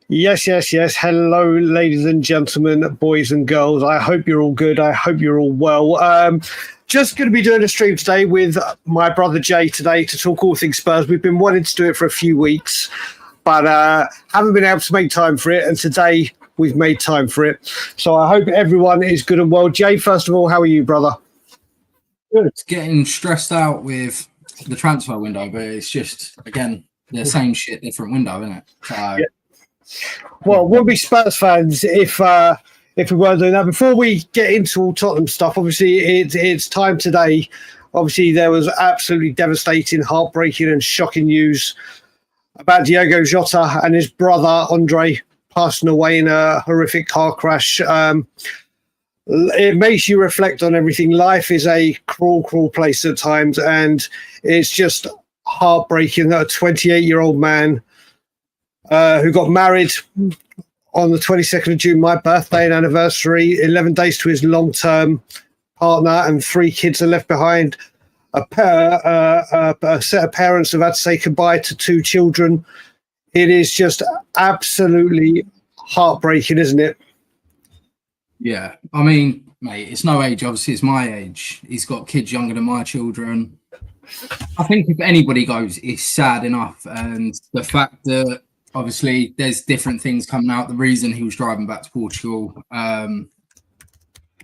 Yes, yes, yes. Hello, ladies and gentlemen, boys and girls. I hope you're all good. I hope you're all well. Just going to be doing a stream today with my brother Jaay today to talk all things Spurs. We've been wanting to do it for a few weeks, but haven't been able to make time for it. And today we've made time for it. So I hope everyone is good and well. Jaay, first of all, how are you, brother? Good. Getting stressed out with the transfer window, but it's just, again, the same shit, different window, isn't it? So, yeah. Well, we'll be Spurs fans if we weren't doing that. Before we get into all Tottenham stuff, obviously it's time today. Obviously, there was absolutely devastating, heartbreaking and shocking news about Diogo Jota and his brother, Andre, passing away in a horrific car crash. It makes you reflect on everything. Life is a cruel, cruel place at times, and it's just heartbreaking that a 28-year-old man who got married on the 22nd of June, my birthday and anniversary, 11 days to his long-term partner, and 3 kids are left behind. A set of parents have had to say goodbye to 2 children. It is just absolutely heartbreaking, isn't it? Yeah. I mean, mate, it's no age. Obviously, it's my age. He's got kids younger than my children. I think if anybody goes, it's sad enough. And the fact that, obviously, there's different things coming out. The reason he was driving back to Portugal,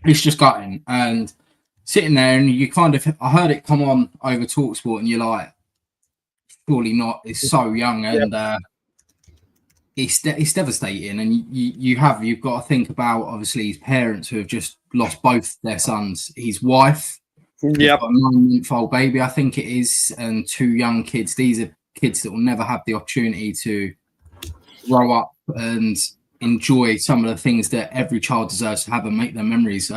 it's just gutting. And sitting there, and you kind of, I heard it come on over TalkSport, and you're like, surely not. It's so young, and it's devastating. And you've got to think about, obviously, his parents who have just lost both their sons. His wife, a 9-month-old baby, I think it is, and 2 young kids. These are kids that will never have the opportunity to grow up and enjoy some of the things that every child deserves to have and make their memories.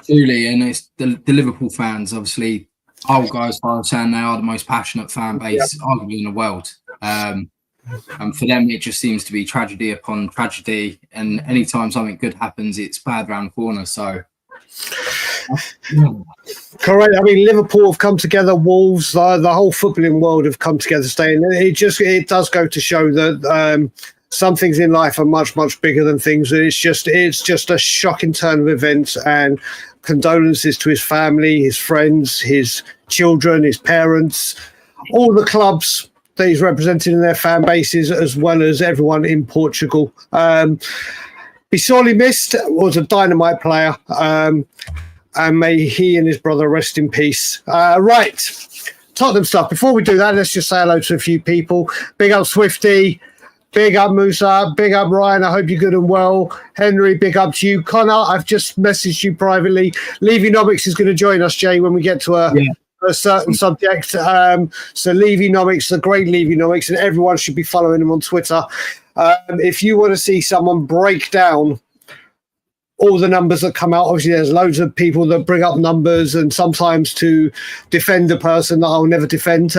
Truly, and it's the Liverpool fans, obviously, I'll go as far as saying they are the most passionate fan base arguably in the world. And for them, it just seems to be tragedy upon tragedy. And anytime something good happens, it's bad round the corner. So, correct. I mean, Liverpool have come together. Wolves, the whole footballing world have come together. Staying. It does go to show that some things in life are much, much bigger than things. It's just a shocking turn of events. And condolences to his family, his friends, his children, his parents, all the clubs that he's represented in their fan bases, as well as everyone in Portugal. Be sorely missed. Was a dynamite player. And may he and his brother rest in peace. Right, Tottenham stuff. Before we do that, let's just say hello to a few people. Big up Swifty. Big up Musa. Big up Ryan. I hope you're good and well. Henry, big up to you. Connor, I've just messaged you privately. Levy ENIC is going to join us, Jaay, when we get to a certain subject. So Levy ENIC, the great Levy ENIC, and everyone should be following him on Twitter. If you want to see someone break down all the numbers that come out, obviously there's loads of people that bring up numbers and sometimes to defend a person that I'll never defend.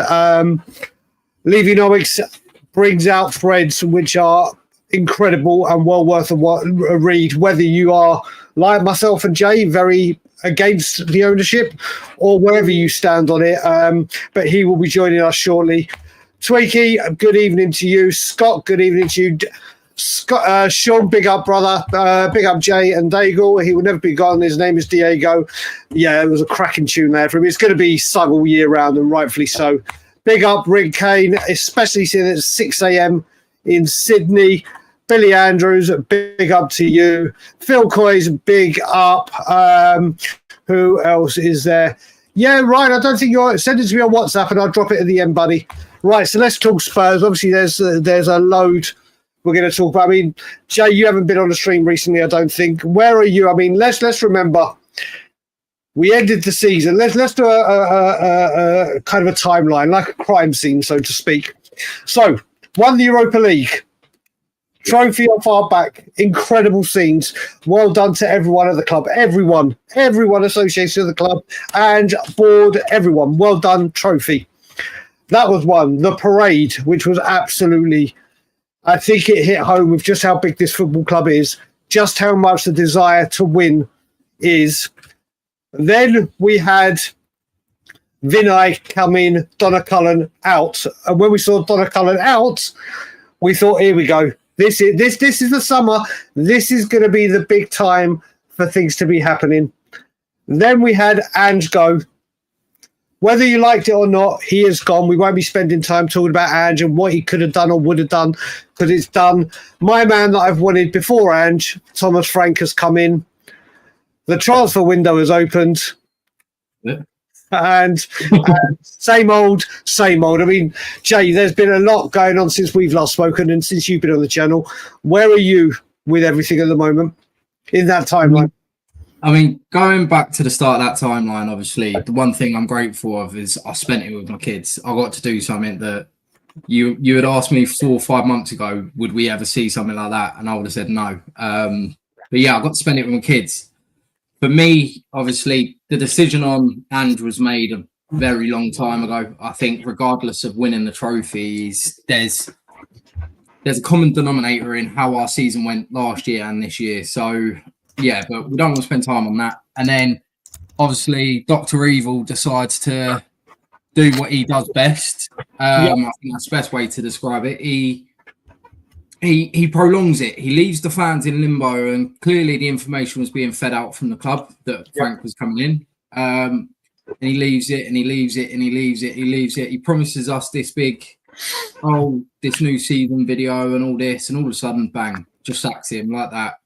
Levy ENIC brings out threads which are incredible and well worth a read, whether you are like myself and Jaay, very against the ownership, or wherever you stand on it. But he will be joining us shortly. Twakey, good evening to you. Scott, good evening to you. Scott, Sean, big up, brother. Big up, Jaay and Diogo. He will never be gone. His name is Diogo. Yeah, it was a cracking tune there for him. It's going to be sung all year round, and rightfully so. Big up, Rick Kane, especially seeing it's 6 a.m. in Sydney. Billy Andrews, big up to you. Phil Coy's, big up. Who else is there? Yeah, Ryan, I don't think you're... Send it to me on WhatsApp and I'll drop it at the end, buddy. Right, so let's talk Spurs. Obviously, there's a load we're going to talk about. I mean, Jaay, you haven't been on the stream recently, I don't think. Where are you? I mean, let's remember, we ended the season. Let's do a kind of a timeline, like a crime scene, so to speak. So, won the Europa League. Trophy off our back. Incredible scenes. Well done to everyone at the club. Everyone associated with the club and board, everyone. Well done, trophy. That was one. The parade, which was absolutely... I think it hit home with just how big this football club is, just how much the desire to win is. Then we had Vinay come in, Donna Cullen out. And when we saw Donna Cullen out, we thought, here we go. This is the summer. This is going to be the big time for things to be happening. Then we had Ange go. Whether you liked it or not, he is gone. We won't be spending time talking about Ange and what he could have done or would have done, because it's done. My man that I've wanted before Ange, Thomas Frank, has come in. The transfer window has opened. Yeah. And same old. I mean, Jaay, there's been a lot going on since we've last spoken and since you've been on the channel. Where are you with everything at the moment in that timeline? I mean, going back to the start of that timeline, obviously, the one thing I'm grateful of is I spent it with my kids. I got to do something that you had asked me 4 or 5 months ago, would we ever see something like that? And I would have said no. But yeah, I got to spend it with my kids. For me, obviously, the decision on Ange was made a very long time ago. I think regardless of winning the trophies, there's a common denominator in how our season went last year and this year. So, yeah, but we don't want to spend time on that. And then, obviously, Dr. Evil decides to do what he does best. I think that's the best way to describe it. He prolongs it. He leaves the fans in limbo, and clearly the information was being fed out from the club that Frank was coming in. And he leaves it, and he leaves it, and he leaves it, he leaves it. He promises us this big, this new season video and all this, and all of a sudden, bang, just sacks him like that.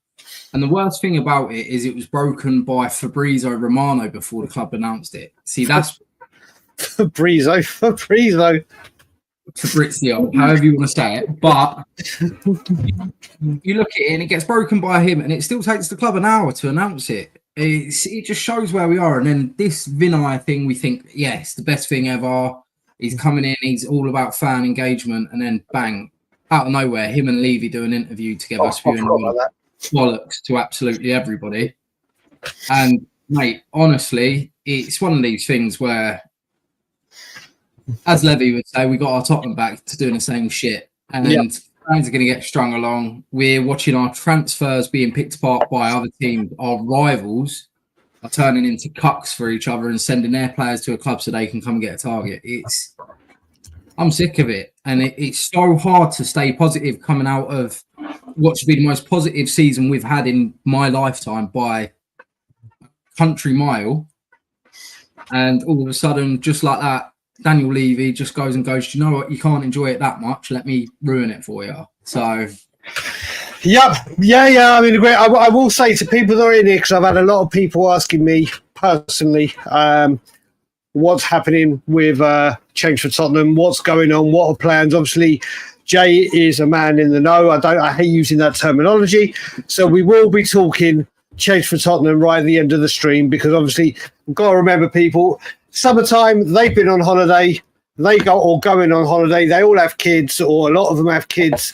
And the worst thing about it is it was broken by Fabrizio Romano before the club announced it. See, that's Fabrizio, however you want to say it. But you look at it and it gets broken by him, and it still takes the club an hour to announce it. It just shows where we are. And then this Vinay thing, we think, yes, the best thing ever. He's coming in, he's all about fan engagement, and then bang, out of nowhere, him and Levy do an interview together, spewing bollocks to absolutely everybody. And mate, honestly, it's one of these things where, as Levy would say, we got our Tottenham back to doing the same shit, and fans are going to get strung along. We're watching our transfers being picked apart by other teams. Our rivals are turning into cucks for each other and sending their players to a club so they can come and get a target. I'm sick of it, and it's so hard to stay positive coming out of what should be the most positive season we've had in my lifetime by country mile, and all of a sudden, just like that, Daniel Levy just goes, do you know what? You can't enjoy it that much. Let me ruin it for you. So, yeah. I mean, I will say to people that are in here, because I've had a lot of people asking me personally, what's happening with Change for Tottenham, what's going on, what are plans. Obviously, Jaay is a man in the know. I hate using that terminology. So we will be talking Change for Tottenham right at the end of the stream, because obviously we've got to remember, people, summertime, they've been on holiday, going on holiday, they all have kids, or a lot of them have kids,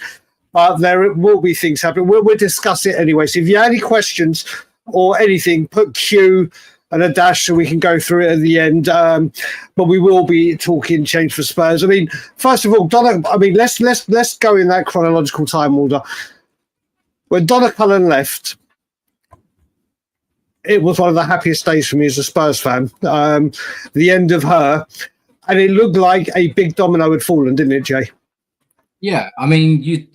but there will be things happening. We'll discuss it anyway. So if you have any questions or anything, put Q and a dash so we can go through it at the end. But we will be talking Change for Spurs. I mean, first of all, Donna, I mean, let's go in that chronological time order. When Donna Cullen left, it was one of the happiest days for me as a Spurs fan. The end of her, and it looked like a big domino had fallen, didn't it, Jaay? Yeah, I mean, you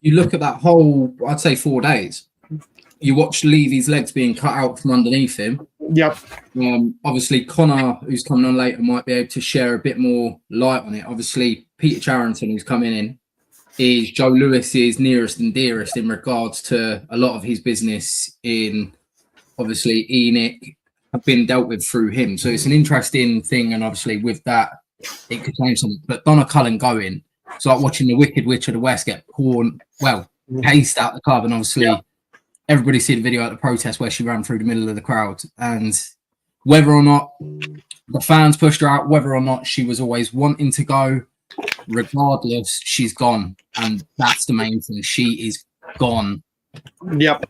look at that whole, I'd say 4 days. You watch Levy's legs being cut out from underneath him. Yep. Obviously, Connor, who's coming on later, might be able to share a bit more light on it. Obviously, Peter Charrington, who's coming in, is Joe Lewis's nearest and dearest in regards to a lot of his business in, obviously, ENIC have been dealt with through him. So it's an interesting thing, and obviously with that, it could change something. But Donna Cullen going, it's like watching the Wicked Witch of the West get paced out the club, and obviously everybody see the video at the protest where she ran through the middle of the crowd, and whether or not the fans pushed her out, whether or not she was always wanting to go, regardless, she's gone, and that's the main thing. She is gone. Yep.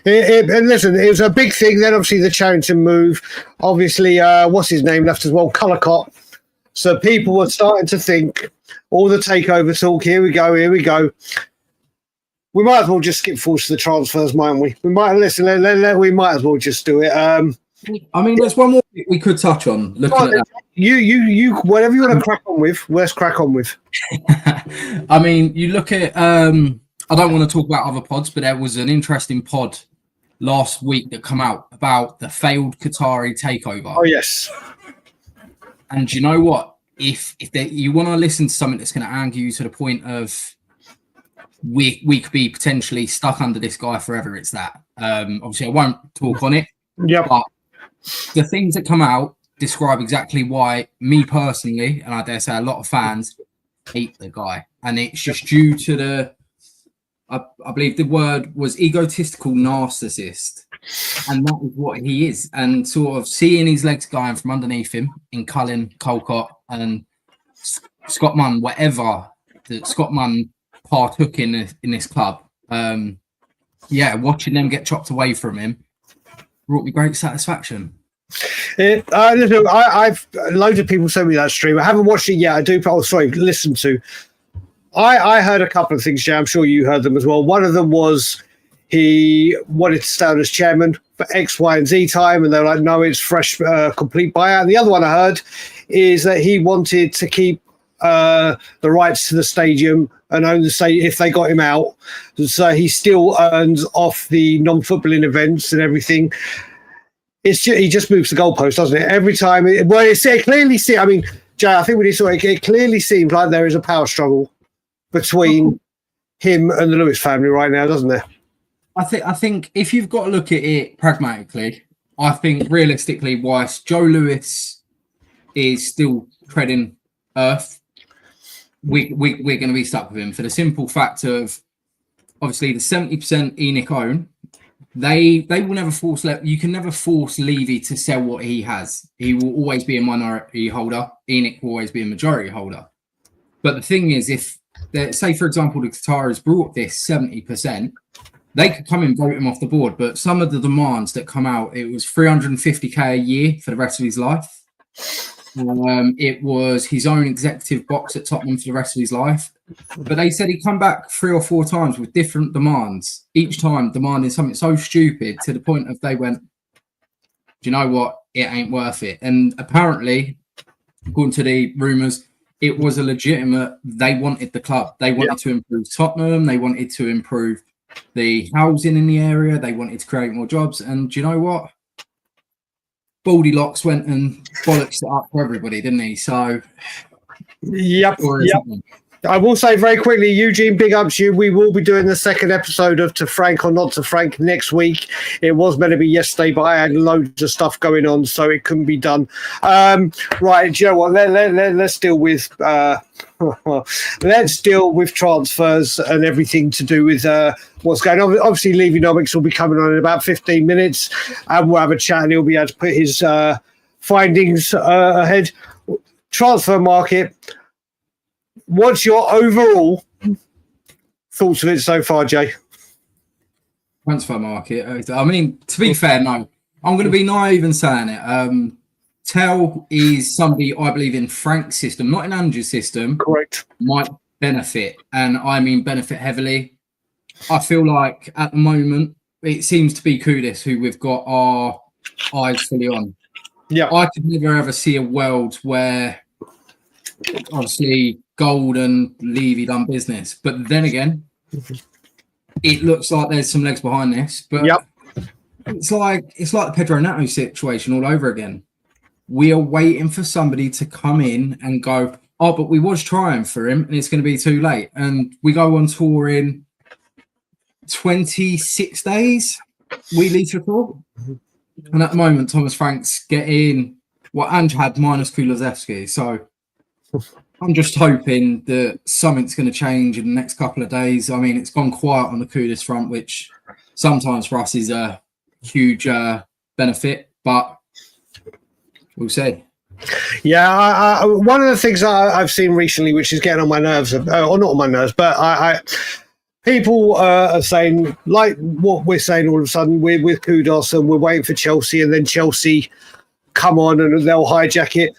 And listen, it was a big thing. Then obviously the Charrington move. Obviously, what's his name left as well? Cullercott. So people were starting to think, all the takeover talk. Here we go. We might as well just skip forward to the transfers, mightn't we? We might listen. We might as well just do it. I mean, there's one more we could touch on. Looking at that, you, whatever you want to crack on with, let's crack on with. I mean, you look at. I don't want to talk about other pods, but there was an interesting pod last week that come out about the failed Qatari takeover. Oh yes. And you know what? If you want to listen to something that's going to anger you to the point of we could be potentially stuck under this guy forever, it's that. Obviously, I won't talk on it. Yeah. But the things that come out describe exactly why me personally, and I dare say a lot of fans, hate the guy. And it's just due to the, I believe the word was egotistical narcissist. And that is what he is. And sort of seeing his legs going from underneath him in Cullen, Colcott, and Scott Munn, whatever that Scott Munn partook in this club. Watching them get chopped away from him brought me great satisfaction. I've loads of people sent me that stream. I haven't watched it yet. I do. Oh, sorry, listen to. I heard a couple of things, Jay. I'm sure you heard them as well. One of them was he wanted to stay on as chairman for X, Y, and Z time, and they're like, no, it's fresh, complete buyout. And the other one I heard is that he wanted to keep the rights to the stadium and own the stadium if they got him out. So he still earns off the non-footballing events and everything. It's just, he just moves the goalpost, doesn't it? Every time. It clearly see. I mean, Jay, I think when you saw it, it clearly seems like there is a power struggle between him and the Lewis family right now, doesn't there? I think if you've got to look at it pragmatically, I think realistically, whilst Joe Lewis is still treading earth, we're going to be stuck with him for the simple fact of obviously the 70% ENIC own. They will never force. You can never force Levy to sell what he has. He will always be a minority holder. ENIC will always be a majority holder. But the thing is, if say for example the Qataris brought this 70%, they could come and vote him off the board. But some of the demands that come out, it was 350k a year for the rest of his life. It was his own executive box at Tottenham for the rest of his life. But they said he'd come back 3 or 4 times with different demands, each time demanding something so stupid to the point of they went, do you know what? It ain't worth it. And apparently, according to the rumours, it was a legitimate, they wanted the club. They wanted to improve Tottenham. They wanted to improve the housing in the area. They wanted to create more jobs. And do you know what? Baldylocks went and bollocks it up for everybody, didn't he? So, yep. I will say very quickly, Eugene, big up to you. We will be doing the second episode of To Frank or Not to Frank next week. It was meant to be yesterday, but I had loads of stuff going on, so it couldn't be done. Right, do you know what? Let's deal with transfers and everything to do with what's going on. Obviously, Levynomics will be coming on in about 15 minutes, and we'll have a chat, and he'll be able to put his findings ahead. Transfer market. What's your overall thoughts of it so far, Jay? Transfer market. I mean, to be fair, no. I'm going to be naive in saying it. Tell is somebody I believe in Frank's system, not in Andrew's system. Correct. Might benefit, and I mean benefit heavily. I feel like at the moment it seems to be Kudus who we've got our eyes fully on. Yeah, I could never ever see a world where obviously Gold and Levy done business, but then again, it looks like there's some legs behind this. But it's like the Pedro Neto situation all over again. We are waiting for somebody to come in and go, oh, but we was trying for him, and it's going to be too late. And we go on tour in 26 days. We leave the tour, and at the moment, Thomas Frank's getting what Ange had minus Kulusevski. So I'm just hoping that something's going to change in the next couple of days. I mean, it's gone quiet on the Kudus front, which sometimes for us is a huge benefit, but we'll see. Yeah, one of the things I've seen recently, which is getting on my nerves, or not on my nerves, but people are saying, like what we're saying all of a sudden, we're with Kudus and we're waiting for Chelsea, and then Chelsea come on and they'll hijack it.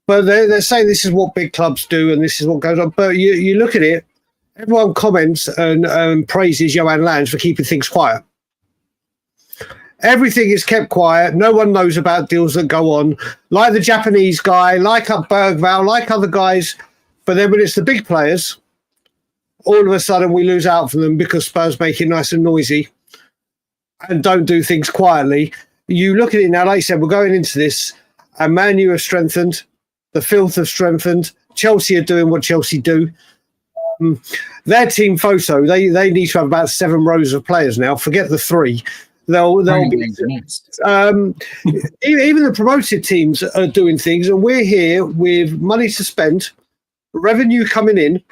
But they're saying this is what big clubs do and this is what goes on. But you look at it, everyone comments and praises Johan Lange for keeping things quiet. Everything is kept quiet. No one knows about deals that go on, like the Japanese guy, like up Bergvall, like other guys. But then when it's the big players, all of a sudden we lose out from them because Spurs make it nice and noisy and don't do things quietly. You look at it now, like you said, we're going into this, and Man U have strengthened, the Filth have strengthened, Chelsea are doing what Chelsea do. Their team photo, they need to have about 7 rows of players now. Forget the 3. They'll be, even the promoted teams are doing things, and we're here with money to spend, revenue coming in,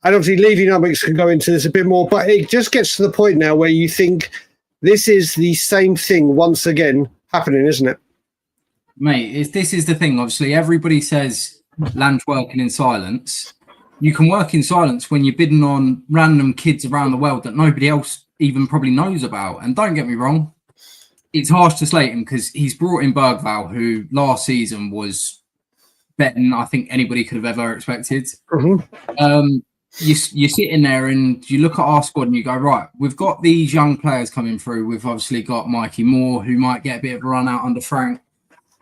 and obviously Levy ENIC can go into this a bit more, but it just gets to the point now where you think this is the same thing once again happening, isn't it? Mate, this is the thing. Obviously, everybody says land's working in silence. You can work in silence when you're bidding on random kids around the world that nobody else even probably knows about. And don't get me wrong, it's harsh to slate him because he's brought in Bergvall, who last season was better than I think anybody could have ever expected. Mm-hmm. You're sitting there and you look at our squad and you go, right, we've got these young players coming through. We've obviously got Mikey Moore, who might get a bit of a run out under Frank.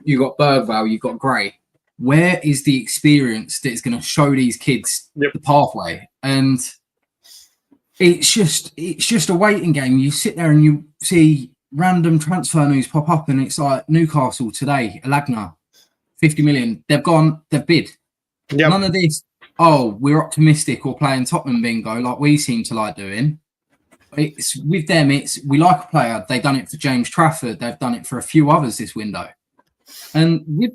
You've got Bergvall, you've got Gray. Where is the experience that's going to show these kids the pathway? And it's just a waiting game. You sit there and you see random transfer news pop up, and it's like Newcastle today, Alagna, 50 million. They've bid. Yep. None of this, we're optimistic or playing Tottenham bingo like we seem to like doing. It's with them, we like a player. They've done it for James Trafford. They've done it for a few others this window. And we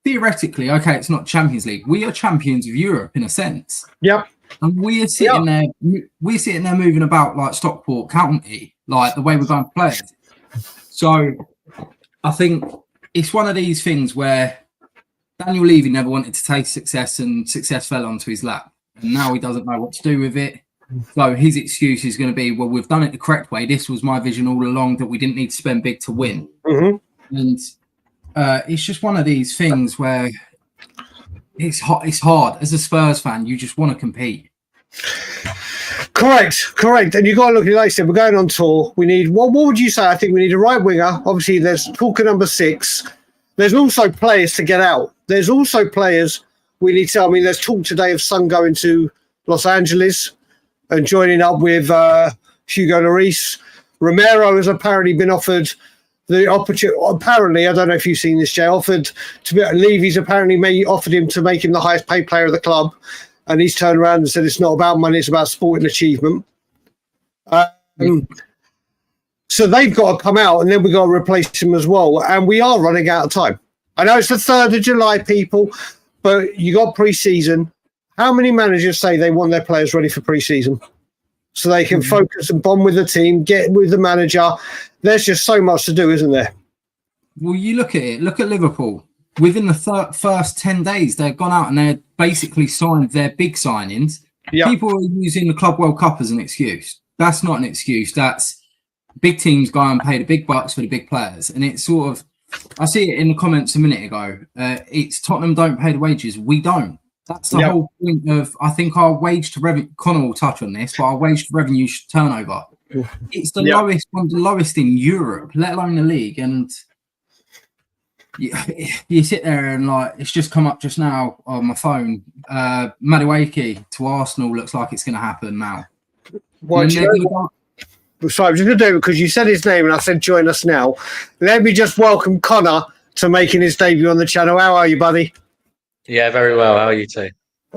theoretically, okay, it's not Champions League. We are champions of Europe in a sense. Yep. And we are sitting there, moving about like Stockport County, like the way we're going to play it. So I think it's one of these things where Daniel Levy never wanted to taste success, and success fell onto his lap. And now he doesn't know what to do with it. So his excuse is going to be, well, we've done it the correct way. This was my vision all along, that we didn't need to spend big to win. Mm-hmm. And it's just one of these things where it's hard. As a Spurs fan, you just want to compete. Correct. And you've got to look at it, like I said, we're going on tour. We need, what would you say? I think we need a right winger. Obviously, there's talk of number 6. There's also players to get out. There's also players we need to, there's talk today of Son going to Los Angeles and joining up with Hugo Lloris. Romero has apparently been offered the opportunity. Apparently, I don't know if you've seen this, Jay, offered to be, Levy's apparently offered him to make him the highest paid player of the club. And he's turned around and said it's not about money, it's about sporting achievement. So they've got to come out, and then we've got to replace him as well. And we are running out of time. I know it's the 3rd of July, people, but you got pre-season. How many managers say they want their players ready for pre-season so they can focus and bond with the team, get with the manager? There's just so much to do, isn't there? Well, you look at it. Look at Liverpool. Within the first 10 days, they've gone out and they've basically signed their big signings. Yep. People are using the Club World Cup as an excuse. That's not an excuse. That's big teams go and pay the big bucks for the big players. And it's sort of, I see it in the comments a minute ago. It's Tottenham don't pay the wages. We don't. That's the whole point of, I think our wage to revenue, Connor will touch on this, but our wage to revenue turnover, it's the lowest, one of the lowest in Europe, let alone the league. And you sit there and like, it's just come up just now on my phone. Madueke to Arsenal looks like it's going to happen now. Sorry, I'm just going to do it because you said his name and I said join us now. Let me just welcome Connor to making his debut on the channel. How are you, buddy? Yeah, very well. How are you two?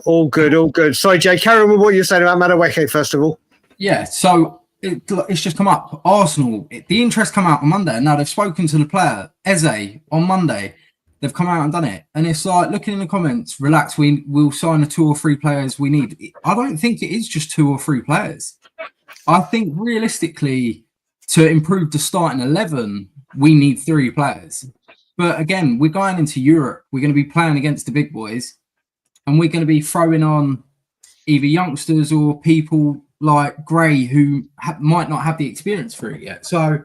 All good. Sorry, Jay, carry on with what you're saying about Madueke, first of all. Yeah, so it's just come up. Arsenal, the interest come out on Monday, and now they've spoken to the player, Eze, on Monday. They've come out and done it. And it's like, looking in the comments, relax, we'll sign the 2 or 3 players we need. I don't think it is just 2 or 3 players. I think realistically, to improve the starting 11, we need 3 players. But again, we're going into Europe. We're going to be playing against the big boys, and we're going to be throwing on either youngsters or people like Gray who might not have the experience for it yet. So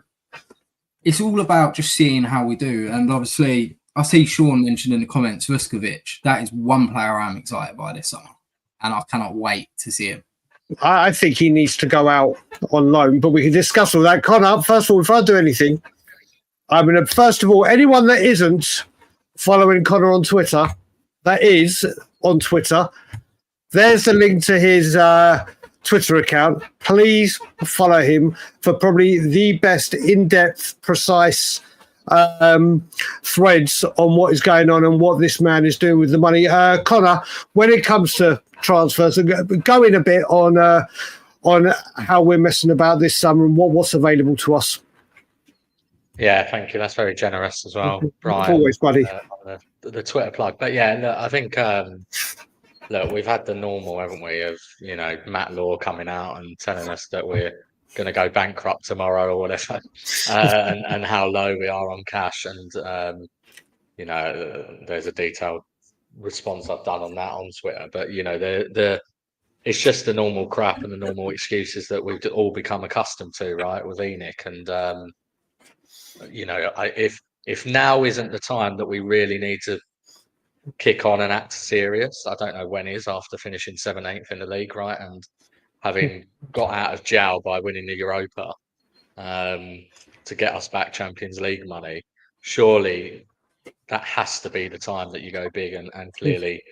it's all about just seeing how we do. And obviously, I see Sean mentioned in the comments, Vuskovic. That is one player I'm excited by this summer, and I cannot wait to see him. I think he needs to go out on loan, but we can discuss all that. Connor, first of all, if I do anything, I'm going to, first of all, anyone that isn't following Connor on Twitter, that is on Twitter, there's the link to his Twitter account. Please follow him for probably the best in-depth, precise threads on what is going on and what this man is doing with the money. Connor, when it comes to transfers, go in a bit on how we're messing about this summer and what's available to us. Yeah, thank you. That's very generous as well, Brian. Always, buddy. On the Twitter plug. But yeah, look, I think look, we've had the normal, haven't we, of Matt Law coming out and telling us that we're going to go bankrupt tomorrow or whatever, and how low we are on cash. And there's a detailed response I've done on that on Twitter. But it's just the normal crap and the normal excuses that we've all become accustomed to, right, with ENIC. And if now isn't the time that we really need to kick on and act serious, I don't know when is, after finishing 7th, 8th in the league, right, and having got out of jail by winning the Europa to get us back Champions League money. Surely that has to be the time that you go big, and clearly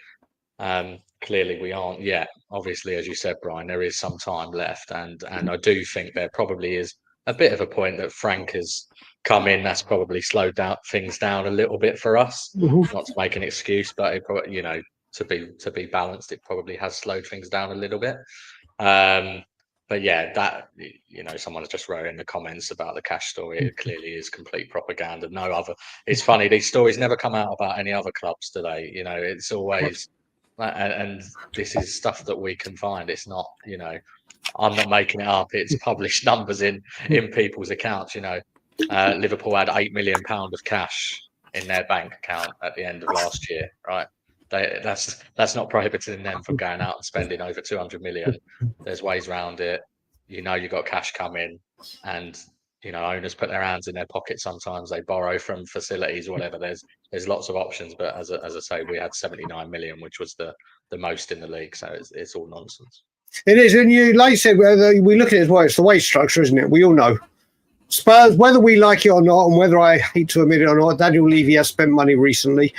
we aren't yet. Obviously, as you said, Brian, there is some time left, and I do think there probably is a bit of a point that Frank has come in. That's probably slowed things down a little bit for us. Not to make an excuse, but it probably, to be balanced, it probably has slowed things down a little bit. But yeah, that someone's just wrote in the comments about the cash story. It clearly is complete propaganda. No other. It's funny, these stories never come out about any other clubs today. It's always, and this is stuff that we can find. It's not, I'm not making it up. It's published numbers in people's accounts. Liverpool had £8 million of cash in their bank account at the end of last year, right? That's not prohibiting them from going out and spending over 200 million. There's ways around it. You've got cash coming, and owners put their hands in their pockets. Sometimes they borrow from facilities, whatever. There's lots of options, but as I say, we had 79 million, which was the most in the league. So it's all nonsense. It is, and like you said, we look at it as well. It's the wage structure, isn't it? We all know Spurs, whether we like it or not, and whether I hate to admit it or not, Daniel Levy has spent money recently.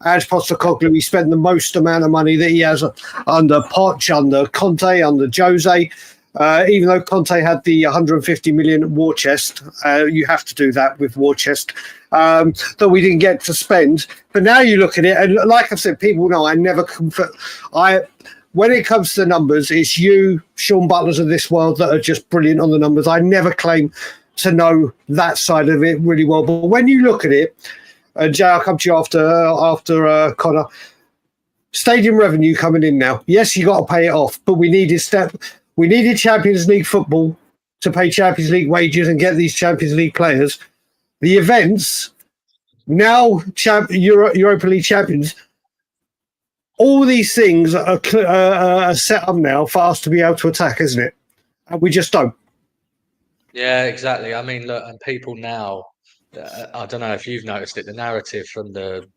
As Postecoglou, he spent the most amount of money that he has under Poch, under Conte, under Jose. Even though Conte had the 150 million war chest, you have to do that with war chest, that we didn't get to spend. But now you look at it, and like I said, people know I never when it comes to the numbers, it's you, Sean Butlers of this world, that are just brilliant on the numbers. I never claim to know that side of it really well. But when you look at it, and Jaay, I'll come to you after Connor. Stadium revenue coming in now. Yes, you got to pay it off, but we needed Champions League football to pay Champions League wages and get these Champions League players. The events now, Europa League champions. All these things are set up now for us to be able to attack, isn't it? And we just don't. Yeah, exactly. I mean, look, and people now. I don't know if you've noticed it. The narrative from the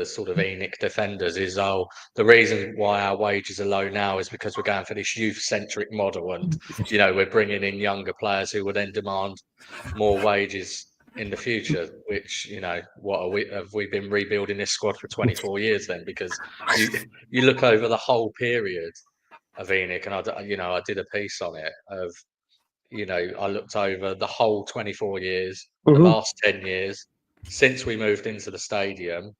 sort of ENIC defenders is, the reason why our wages are low now is because we're going for this youth-centric model, and we're bringing in younger players who will then demand more wages in the future. Which have we been rebuilding this squad for 24 years then? Because you look over the whole period of ENIC, and I did a piece on it of. I looked over the whole 24 years, the last 10 years, since we moved into the stadium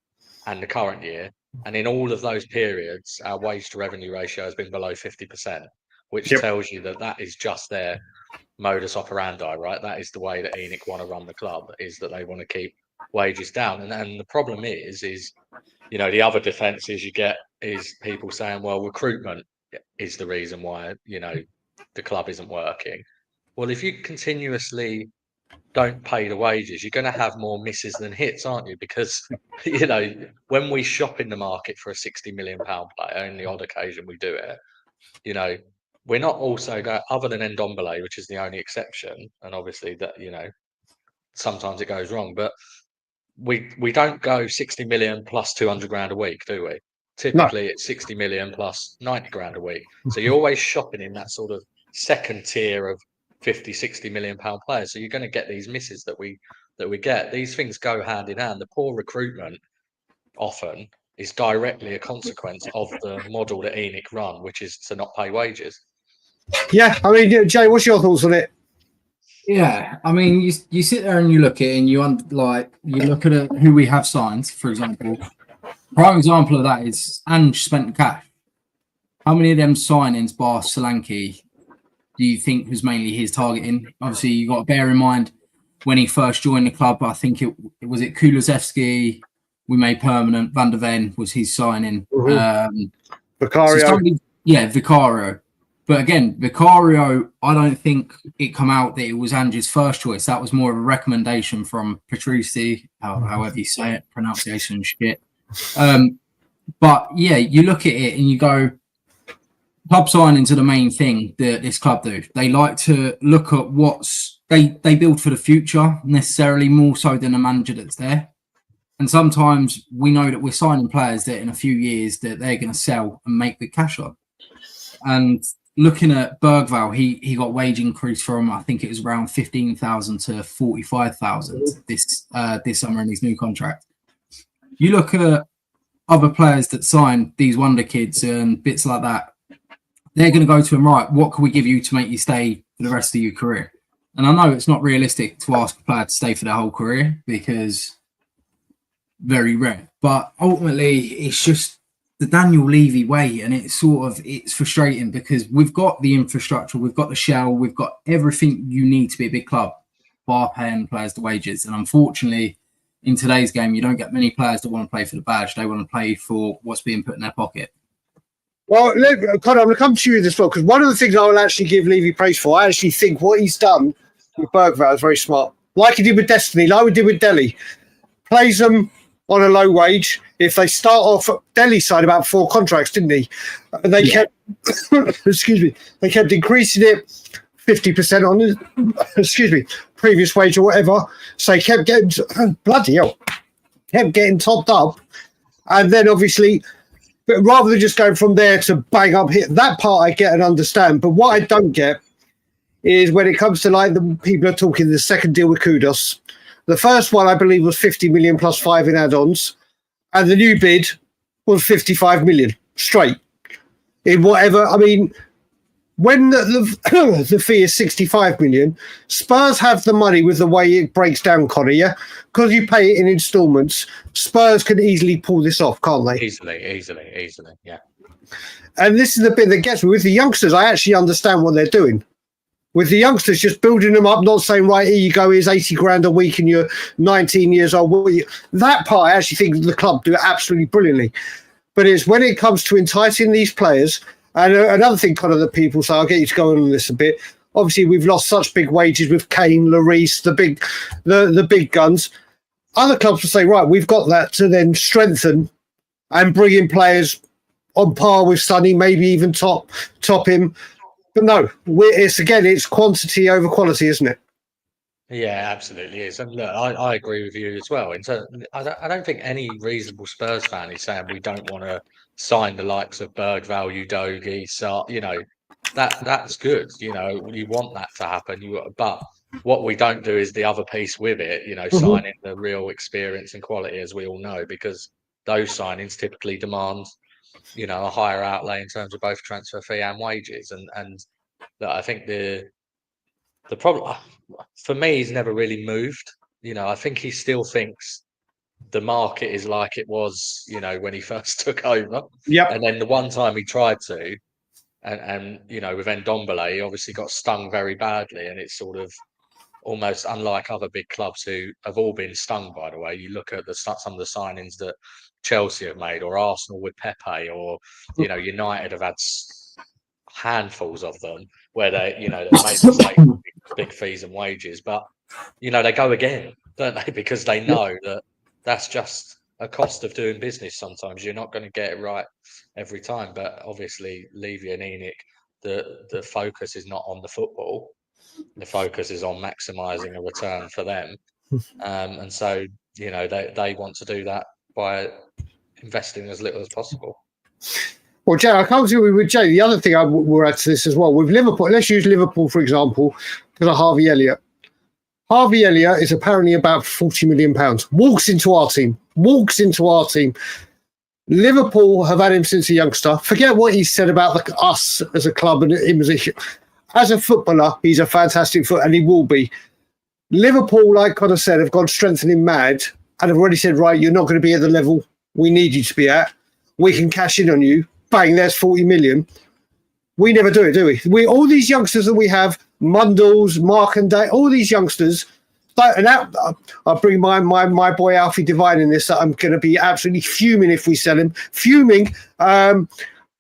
and the current year. And in all of those periods, our wage to revenue ratio has been below 50%, which tells you that is just their modus operandi, right? That is the way that ENIC want to run the club, is that they want to keep wages down. And the problem is the other defences you get is people saying, well, recruitment is the reason why, the club isn't working. Well, if you continuously don't pay the wages, you're going to have more misses than hits, aren't you? Because, when we shop in the market for a £60 million player, on the odd occasion we do it, we're not also going, other than Ndombele, which is the only exception, and obviously that, sometimes it goes wrong, but we don't go 60 million plus 200 grand a week, do we? Typically, it's 60 million plus 90 grand a week. So you're always shopping in that sort of second tier of 50, 60 million pound players. So you're going to get these misses that we get. These things go hand in hand. The poor recruitment often is directly a consequence of the model that ENIC run, which is to not pay wages. Yeah, I mean, Jaay, what's your thoughts on it? Yeah, I mean, you sit there and you look at it and you look at who we have signed, for example. Prime example of that is Ange spent the cash. How many of them signings, bar Solanke, do you think was mainly his targeting? Obviously, you got to bear in mind when he first joined the club. I think it was Kulusevski. We made permanent. Van der Ven was his signing. Vicario. So Vicario. But again, Vicario, I don't think it come out that it was Ange's first choice. That was more of a recommendation from Patrici, however you say it, pronunciation shit. But yeah, you look at it and you go, club signings are the main thing that this club do. They like to look at they build for the future, necessarily more so than a manager that's there. And sometimes we know that we're signing players that in a few years that they're going to sell and make the cash on. And looking at Bergvall, he got wage increase from, I think it was around 15,000 to 45,000 this summer in his new contract. You look at other players that sign these wonder kids and bits like that, they're going to go to him, right, what can we give you to make you stay for the rest of your career? And I know it's not realistic to ask a player to stay for their whole career because very rare. But ultimately, it's just the Daniel Levy way, and it's frustrating because we've got the infrastructure, we've got the shell, we've got everything you need to be a big club, bar paying players the wages. And unfortunately, in today's game, you don't get many players that want to play for the badge. They want to play for what's being put in their pocket. Well, Conor, I'm going to come to you as well, because one of the things I will actually give Levy praise for, I actually think what he's done with Bergvall is very smart. Like he did with Destiny, like we did with Delhi. Plays them on a low wage. If they start off, Delhi signed about 4 contracts, didn't he? And they kept, they kept increasing it 50% on his, previous wage or whatever. So he kept getting, bloody hell, kept getting topped up. And then obviously, but rather than just going from there to bang up here, that part I get and understand. But what I don't get is when it comes to like the people are talking the second deal with Kudos. The first one I believe was 50 million plus 5 in add-ons, and the new bid was 55 million straight in whatever. I mean, when the fee is 65 million, Spurs have the money with the way it breaks down, Conor, yeah? Because you pay it in instalments, Spurs can easily pull this off, can't they? Easily, yeah. And this is the bit that gets me. With the youngsters, I actually understand what they're doing. With the youngsters, just building them up, not saying, right, here you go, here's 80 grand a week and you're 19 years old. That part, I actually think the club do absolutely brilliantly. But it's when it comes to enticing these players. And another thing, kind of, that people say, I'll get you to go on this a bit. Obviously, we've lost such big wages with Kane, Lloris, the big guns. Other clubs will say, right, we've got that to then strengthen and bring in players on par with Sonny, maybe even top him. But no, it's quantity over quality, isn't it? Yeah, absolutely is. And look, I agree with you as well. I don't think any reasonable Spurs fan is saying we don't want to sign the likes of Bergvall, Udogie, so that's good. You want that to happen. But what we don't do is the other piece with it. Signing the real experience and quality, as we all know, because those signings typically demand a higher outlay in terms of both transfer fee and wages. And I think the problem for me, he's never really moved. I think he still thinks the market is like it was, when he first took over. Yeah. And then the one time he tried to, and with Ndombele, he obviously got stung very badly. And it's sort of almost unlike other big clubs who have all been stung, by the way. You look at some of the signings that Chelsea have made, or Arsenal with Pepe, or, United have had handfuls of them where they made mistakes, big fees and wages, but they go again, don't they? Because they know that that's just a cost of doing business. Sometimes you're not going to get it right every time. But obviously, Levy and ENIC, the focus is not on the football. The focus is on maximising a return for them, and so they want to do that by investing as little as possible. Well, Jay, I can't see with Jay. The other thing I will add to this as well with Liverpool. Let's use Liverpool for example because of Harvey Elliott. Harvey Elliott is apparently about £40 million. Walks into our team. Liverpool have had him since a youngster. Forget what he said about us as a club and him as a footballer. He's a fantastic footballer, and he will be. Liverpool, like Connor said, have gone strengthening mad and have already said, right, you're not going to be at the level we need you to be at. We can cash in on you. Bang, there's 40 million. We never do it, do we? All these youngsters that we have, Mundles, Mark and Day, all these youngsters. And I'll bring my boy Alfie Devine in this. I'm going to be absolutely fuming if we sell him. Fuming.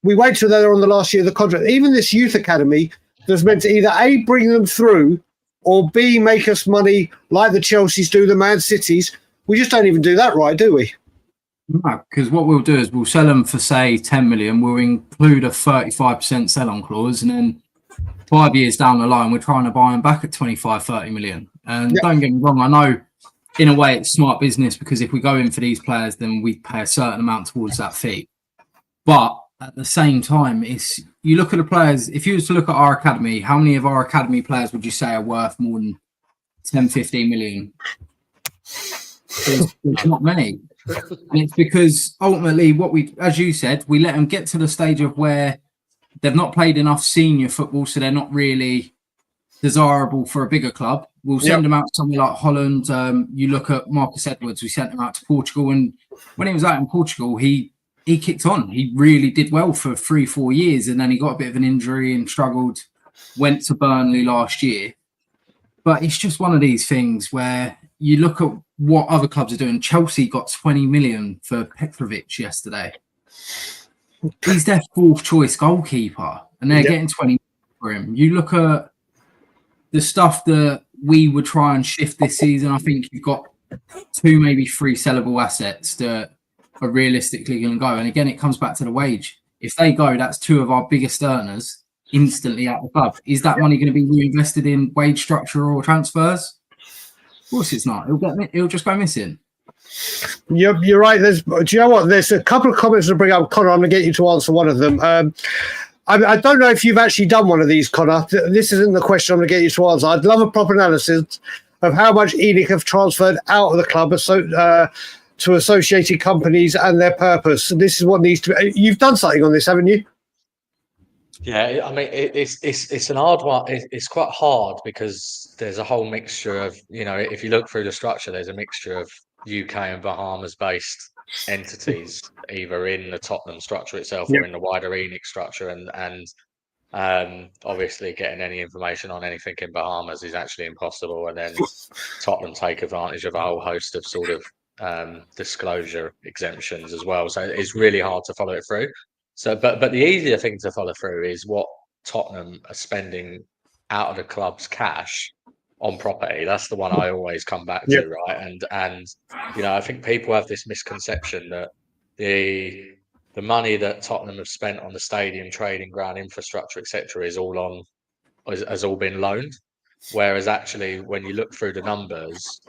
We wait till they're on the last year of the contract. Even this youth academy that's meant to either A, bring them through, or B, make us money like the Chelseas do, the Man Cities. We just don't even do that right, do we? No, because what we'll do is we'll sell them for, say, 10 million. We'll include a 35% sell-on clause, and then 5 years down the line, we're trying to buy them back at 25, 30 million. And Don't get me wrong, I know in a way it's smart business because if we go in for these players, then we pay a certain amount towards that fee. But at the same time, you look at the players, if you was to look at our academy, how many of our academy players would you say are worth more than 10, 15 million? There's not many. And it's because ultimately as you said, we let them get to the stage of where they've not played enough senior football, so they're not really desirable for a bigger club. We'll send them out somewhere like Holland. You look at Marcus Edwards, we sent him out to Portugal, and when he was out in Portugal, he kicked on. He really did well for 3-4 years, and then he got a bit of an injury and struggled, went to Burnley last year. But it's just one of these things where you look at what other clubs are doing. Chelsea got 20 million for Petrovic yesterday. He's their fourth choice goalkeeper, and they're getting 20 for him. You look at the stuff that we would try and shift this season. I think you've got 2, maybe 3 sellable assets that are realistically going to go. And again, it comes back to the wage. If they go, that's 2 of our biggest earners instantly out of the club. Is that money going to be reinvested in wage structure or transfers? Of course it's not. It'll just go missing. You're right. Do you know what? There's a couple of comments to bring up, Connor. I'm going to get you to answer one of them. I don't know if you've actually done one of these, Connor. This isn't the question I'm going to get you to answer. I'd love a proper analysis of how much ENIC have transferred out of the club to associated companies and their purpose. This is what needs to be. You've done something on this, haven't you? Yeah, I mean, it's an hard one. It's quite hard because there's a whole mixture of, if you look through the structure, there's a mixture of UK and Bahamas-based entities, either in the Tottenham structure itself or in the wider ENIC structure, and obviously getting any information on anything in Bahamas is actually impossible. And then Tottenham take advantage of a whole host of sort of disclosure exemptions as well. So it's really hard to follow it through. So, but the easier thing to follow through is what Tottenham are spending out of the club's cash on property. That's the one I always come back to, right? And I think people have this misconception that the money that Tottenham have spent on the stadium, trading ground, infrastructure, etc., has all been loaned. Whereas actually, when you look through the numbers,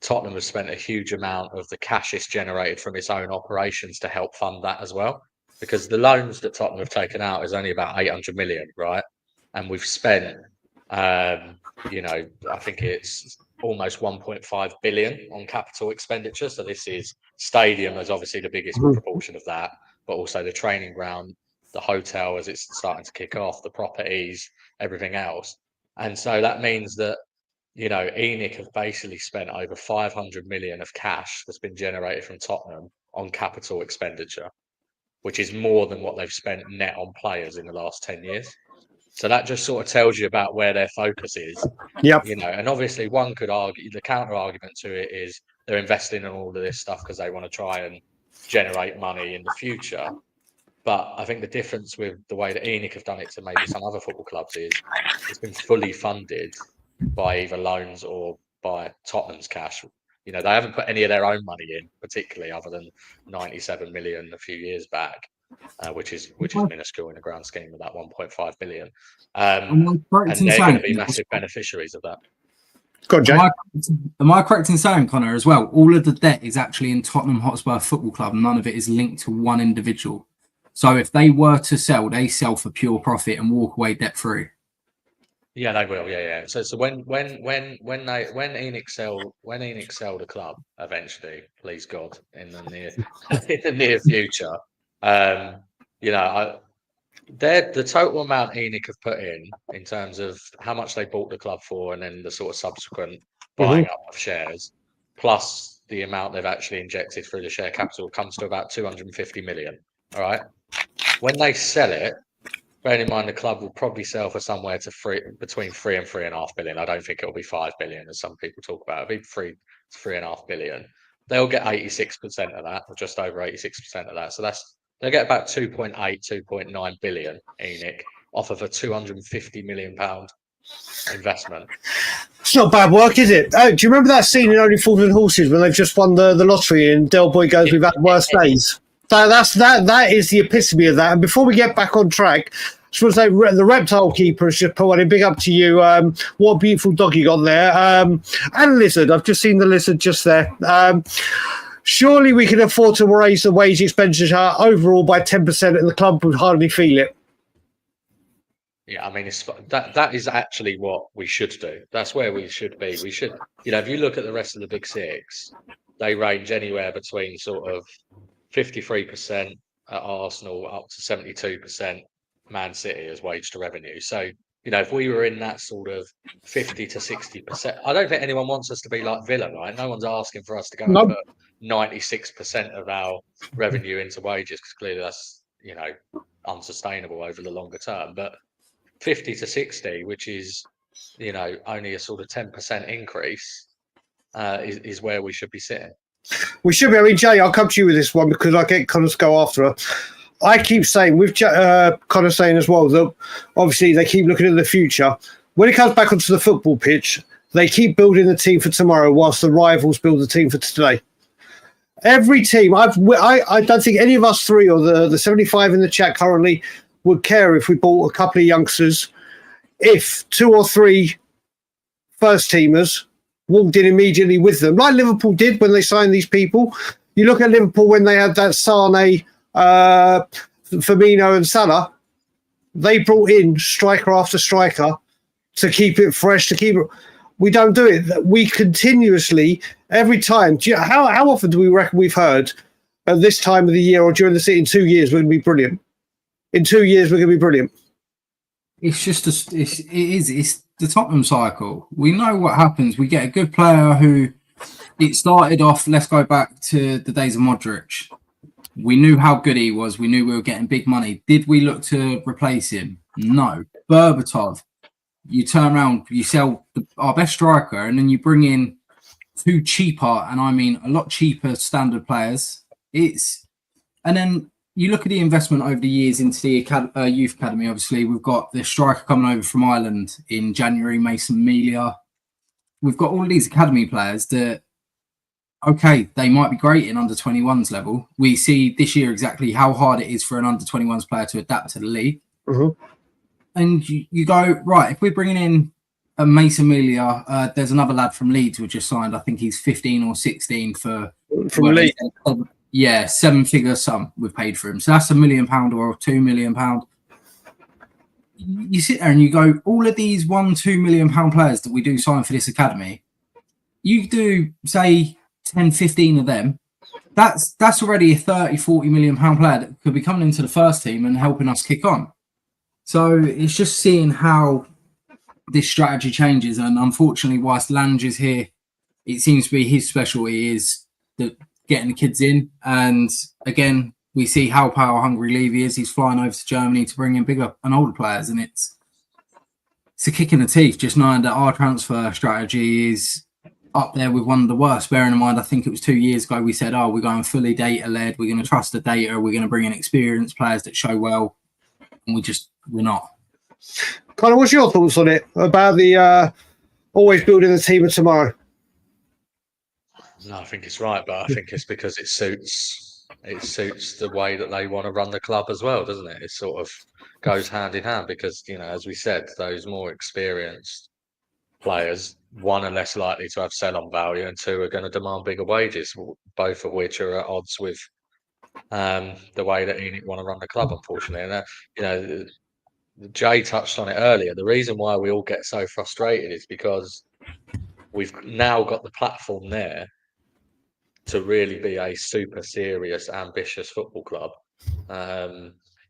Tottenham has spent a huge amount of the cash it's generated from its own operations to help fund that as well. Because the loans that Tottenham have taken out is only about 800 million, right? And we've spent, I think it's almost 1.5 billion on capital expenditure. So this is stadium as obviously the biggest proportion of that, but also the training ground, the hotel as it's starting to kick off, the properties, everything else. And so that means that ENIC have basically spent over 500 million of cash that's been generated from Tottenham on capital expenditure, which is more than what they've spent net on players in the last 10 years. So that just sort of tells you about where their focus is. And obviously one could argue, the counter argument to it is they're investing in all of this stuff because they want to try and generate money in the future. But I think the difference with the way that ENIC have done it to maybe some other football clubs is it's been fully funded by either loans or by Tottenham's cash. They haven't put any of their own money in, particularly other than 97 million a few years back, which is minuscule in the grand scheme of that 1.5 billion. And they're going to be massive beneficiaries of that. Go on, Jaay. Am I correct in saying, Connor, as well, all of the debt is actually in Tottenham Hotspur Football Club. None of it is linked to one individual. So if they were to sell, they sell for pure profit and walk away debt free. Yeah, they will. Yeah. So when ENIC sell the club eventually, please God, in the near future, the total amount ENIC have put in terms of how much they bought the club for, and then the sort of subsequent buying up of shares, plus the amount they've actually injected through the share capital, comes to about 250 million. All right. When they sell it, bearing in mind the club will probably sell for somewhere between 3 and 3.5 billion. I don't think it'll be 5 billion, as some people talk about. It'll be 3.5 billion. They'll get 86% of that, or just over 86% of that. So they'll get about 2.8, 2.9 billion ENIC off of a 250 million pound investment. It's not bad work, is it? Oh, do you remember that scene in Only Fools and Horses when they've just won the lottery and Del Boy goes, "We've had worse days"? That is the epitome of that. And before we get back on track, I just want to say the reptile keeper has just put one in. Big up to you. What a beautiful dog you got there. And lizard. I've just seen the lizard just there. Surely we can afford to raise the wage expenditure overall by 10%, and the club would hardly feel it. Yeah, I mean, that is actually what we should do. That's where we should be. We should, if you look at the rest of the big six, they range anywhere between sort of 53% at Arsenal up to 72% Man City as wage to revenue. So, if we were in that sort of 50 to 60%, I don't think anyone wants us to be like Villa, right? No one's asking for us to go and put 96% of our revenue into wages, because clearly that's, unsustainable over the longer term. But 50 to 60, which is, only a sort of 10% increase, is where we should be sitting. We should be. I mean, Jaay, I'll come to you with this one because I get Connor to go after her. I keep saying, with Connor saying as well, that obviously they keep looking at the future. When it comes back onto the football pitch, they keep building the team for tomorrow whilst the rivals build the team for today. Every team, I don't think any of us three or the 75 in the chat currently would care if we bought a couple of youngsters, if 2 or 3 first teamers walked in immediately with them, like Liverpool did when they signed these people. You look at Liverpool when they had that Sane, Firmino and Salah, they brought in striker after striker to keep it fresh, we don't do it. We continuously, every time, how often do we reckon we've heard at this time of the year or during the season, in 2 years we're going to be brilliant. In 2 years we're going to be brilliant. It's just it's the Tottenham cycle. We know what happens. We get a good player who, it started off, let's go back to the days of Modric. We knew how good he was. We knew we were getting big money. Did we look to replace him? No. Berbatov, you turn around, you sell our best striker, and then you bring in 2 cheaper, and I mean a lot cheaper standard players. And then you look at the investment over the years into the youth academy. Obviously, we've got the striker coming over from Ireland in January, Mason Melia. We've got all these academy players that, okay, they might be great in under 21s level. We see this year exactly how hard it is for an under 21s player to adapt to the league. Mm-hmm. And you go, right, if we're bringing in a Mason Melia, there's another lad from Leeds who just signed. I think he's 15 or 16 from Leeds. Yeah, 7-figure sum we've paid for him. So that's £1 million or £2 million. You sit there and you go, all of these £1-2 million players that we do sign for this academy, you do say 10, 15 of them. That's already a 30-40 million pound player that could be coming into the first team and helping us kick on. So it's just seeing how this strategy changes. And unfortunately, whilst Lange is here, it seems to be his specialty is getting the kids in. And again, we see how power hungry Levy is. He's flying over to Germany to bring in bigger and older players. And it's a kick in the teeth just knowing that our transfer strategy is up there with one of the worst. Bearing in mind, I think it was 2 years ago, we said, we're going fully data-led. We're going to trust the data. We're going to bring in experienced players that show well. And we're not. Connor, what's your thoughts on it, about the always building the team of tomorrow? No, I think it's right, but I think it's because it suits the way that they want to run the club as well, doesn't it? It sort of goes hand in hand because, as we said, those more experienced players, one, are less likely to have sell-on value, and two, are going to demand bigger wages, both of which are at odds with the way that ENIC want to run the club, unfortunately. And you know, Jaay touched on it earlier. The reason why we all get so frustrated is because we've now got the platform there to really be a super serious, ambitious football club.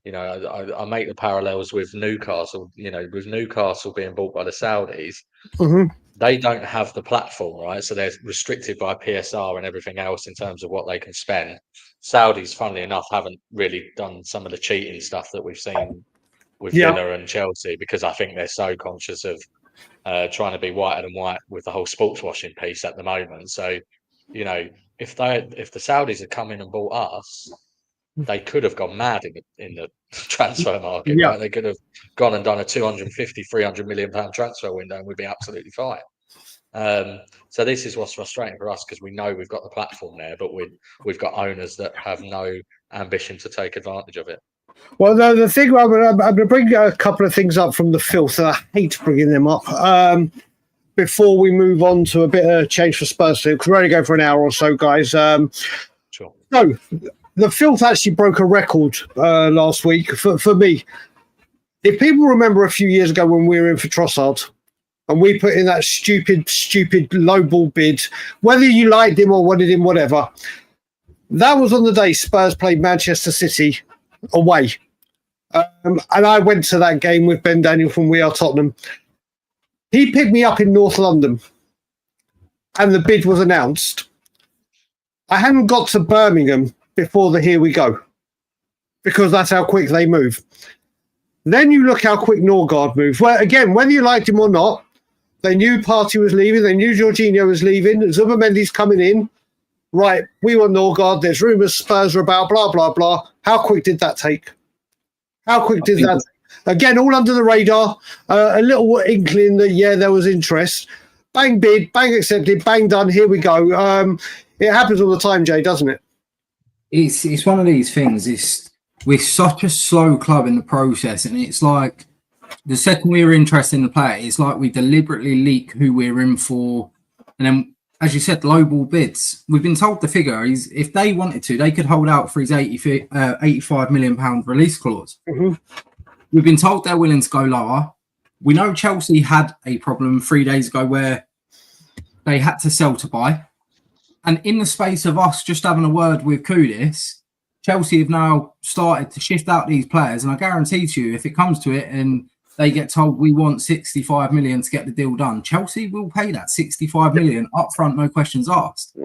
You know, I make the parallels with Newcastle. You know, with Newcastle being bought by the Saudis, they don't have the platform, right? So they're restricted by PSR and everything else in terms of what they can spend. Saudis, funnily enough, haven't really done some of the cheating stuff that we've seen with Villa and Chelsea, because I think they're so conscious of trying to be whiter than white with the whole sports washing piece at the moment. So, you know, if the Saudis had come in and bought us, they could have gone mad in the transfer market, right? They could have gone and done a 250, 300 million pound transfer window, and we'd be absolutely fine. So this is what's frustrating for us, because we know we've got the platform there, but we've got owners that have no ambition to take advantage of it. Well, the thing, I'm going to bring a couple of things up from the filth, and I hate bringing them up before we move on to a bit of change for Spurs, because we're only going for an hour or so, guys. Sure. So, the filth actually broke a record last week for me. If people remember a few years ago when we were in for Trossard, and we put in that stupid lowball bid, whether you liked him or wanted him, whatever, that was on the day Spurs played Manchester City away. And I went to that game with Ben Daniel from We Are Tottenham. He picked me up in North London, and the bid was announced. I hadn't got to Birmingham before the here we go, because that's how quick they move. Then you look how quick Norgard moves. Well, again, whether you liked him or not, they knew Partey was leaving. They knew Jorginho was leaving. Zubimendi's coming in. Right, we want Norgard. There's rumours Spurs are about, blah, blah, blah. How quick did that take? How quick did that take? Again, all under the radar. A little inkling that, yeah, there was interest. Bang bid, bang accepted, bang done. Here we go. It happens all the time, Jay, doesn't it? It's one of these things. We're such a slow club in the process, and it's like the second we're interested in the player, it's like we deliberately leak who we're in for, and then, as you said, lowball bids. We've been told the figure is, if they wanted to, they could hold out for his £85 million release clause. We've been told they're willing to go lower. We know Chelsea had a problem 3 days ago where they had to sell to buy. And in the space of us just having a word with Kudus, Chelsea have now started to shift out these players. And I guarantee to you, if it comes to it and they get told we want 65 million to get the deal done, Chelsea will pay that 65 million up front, no questions asked.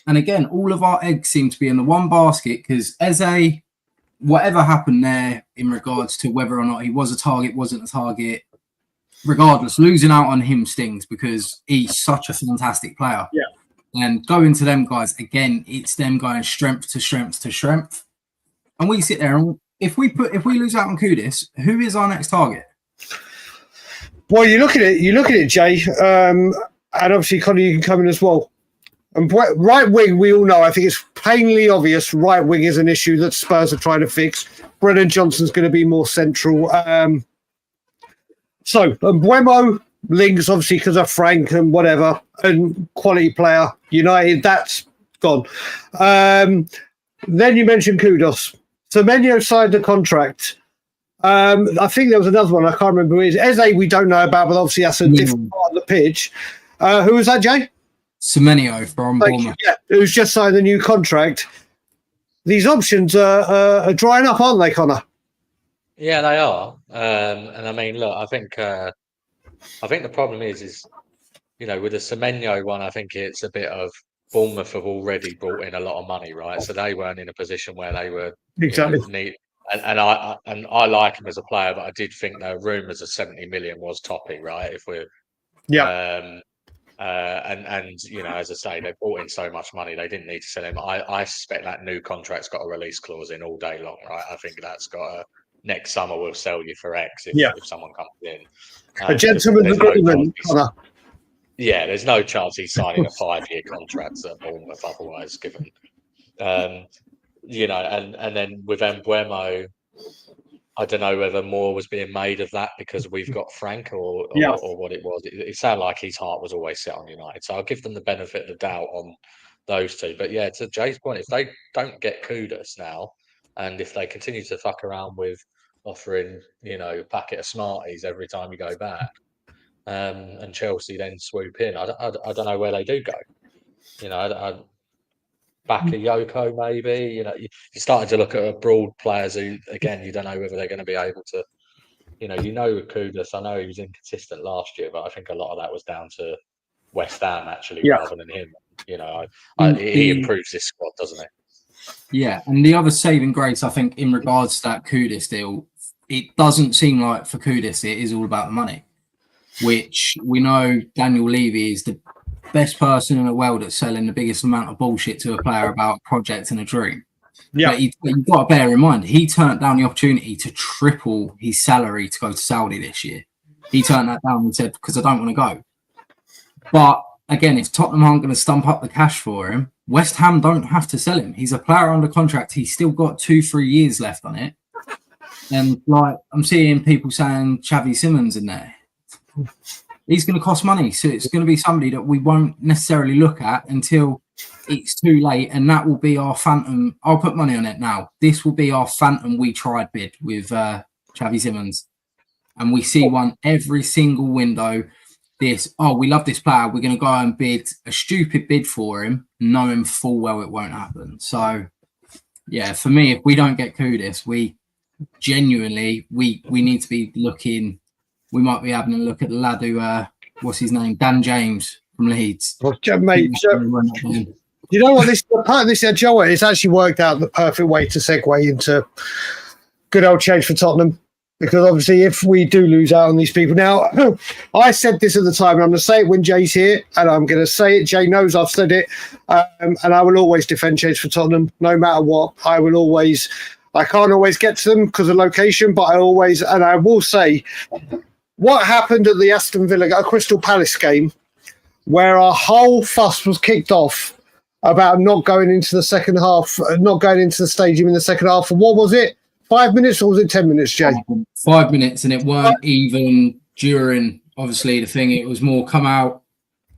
And again, all of our eggs seem to be in the one basket, because Eze, whatever happened there in regards to whether or not he was a target, wasn't a target, regardless, losing out on him stings, because he's such a fantastic player. Yeah. And going to them guys, again, it's them going strength to strength to strength. And we sit there, and if we lose out on Kudus, who is our next target? Well, you look at it, Jay, and obviously, Conor, you can come in as well. And right wing, we all know, I think it's plainly obvious, right wing is an issue that Spurs are trying to fix. Brennan Johnson's going to be more central. So, Mbeumo, links, obviously, because of Frank and whatever, and quality player, United, that's gone. Then you mentioned Kudus. Semenyo signed the contract. I think there was another one, I can't remember who it is. Eze, we don't know about, but obviously that's a different part of the pitch. Who was that, Jay? Semenyo from Bournemouth. Yeah, who's just signed a new contract. These options are drying up, aren't they, Connor? Yeah, they are. And I mean, look, I think the problem is, you know, with the Semenyo one, I think it's a bit of Bournemouth have already brought in a lot of money, right? So they weren't in a position where they were exactly. And I like him as a player, but I did think the rumours of 70 million was toppy, right? If we're and you know, as I say, they brought in so much money, they didn't need to sell him. I suspect that new contract's got a release clause in all day long, right? I think that's got a next summer we'll sell you for X if someone comes in. A gentleman's agreement, Connor. Yeah, there's no chance he's signing a 5-year contract at Bournemouth otherwise, given you know, and then with Mbeumo, I don't know whether more was being made of that because we've got Frank or what it was. It sounded like his heart was always set on United. So I'll give them the benefit of the doubt on those two. But yeah, to Jay's point, if they don't get Kudus now, and if they continue to fuck around with offering, a packet of Smarties every time you go back, and Chelsea then swoop in, I don't know where they do go. Back a Yoko maybe. You're starting to look at broad players who, again, you don't know whether they're going to be able to. With Kudus, I know he was inconsistent last year, but I think a lot of that was down to West Ham actually, rather than him. He improves this squad, doesn't he? Yeah, and the other saving grace, I think, in regards to that Kudus deal, it doesn't seem like for Kudus it is all about the money, which we know Daniel Levy is the best person in the world at selling the biggest amount of bullshit to a player about a project and a dream. Yeah, but you've got to bear in mind, he turned down the opportunity to triple his salary to go to Saudi this year. He turned that down and said, because I don't want to go. But again, if Tottenham aren't going to stump up the cash for him, West Ham don't have to sell him. He's a player under contract. He's still got 2-3 years left on it. And I'm seeing people saying Xavi Simons in there. He's going to cost money. So it's going to be somebody that we won't necessarily look at until it's too late. And that will be our phantom. I'll put money on it now. This will be our phantom we tried bid with Xavi Simons. And we see one every single window. We love this player. We're going to go and bid a stupid bid for him, knowing full well it won't happen. So, yeah, for me, if we don't get Kudus, we genuinely, we need to be looking. We might be having a look at the lad who, what's his name? Dan James from Leeds. Well, mate, you know what? Part of this, Joe, it's actually worked out the perfect way to segue into good old change for Tottenham. Because obviously, if we do lose out on these people. Now, I said this at the time, and I'm going to say it when Jay's here, and I'm going to say it. Jay knows I've said it, and I will always defend change for Tottenham, no matter what. I can't always get to them because of location, but I will say, what happened at the Aston Villa, Crystal Palace game, where our whole fuss was kicked off about not going into the second half, not going into the stadium in the second half. And what was it? 5 minutes, or was it 10 minutes, Jay? 5 minutes, and it weren't even during, obviously, the thing. It was more come out,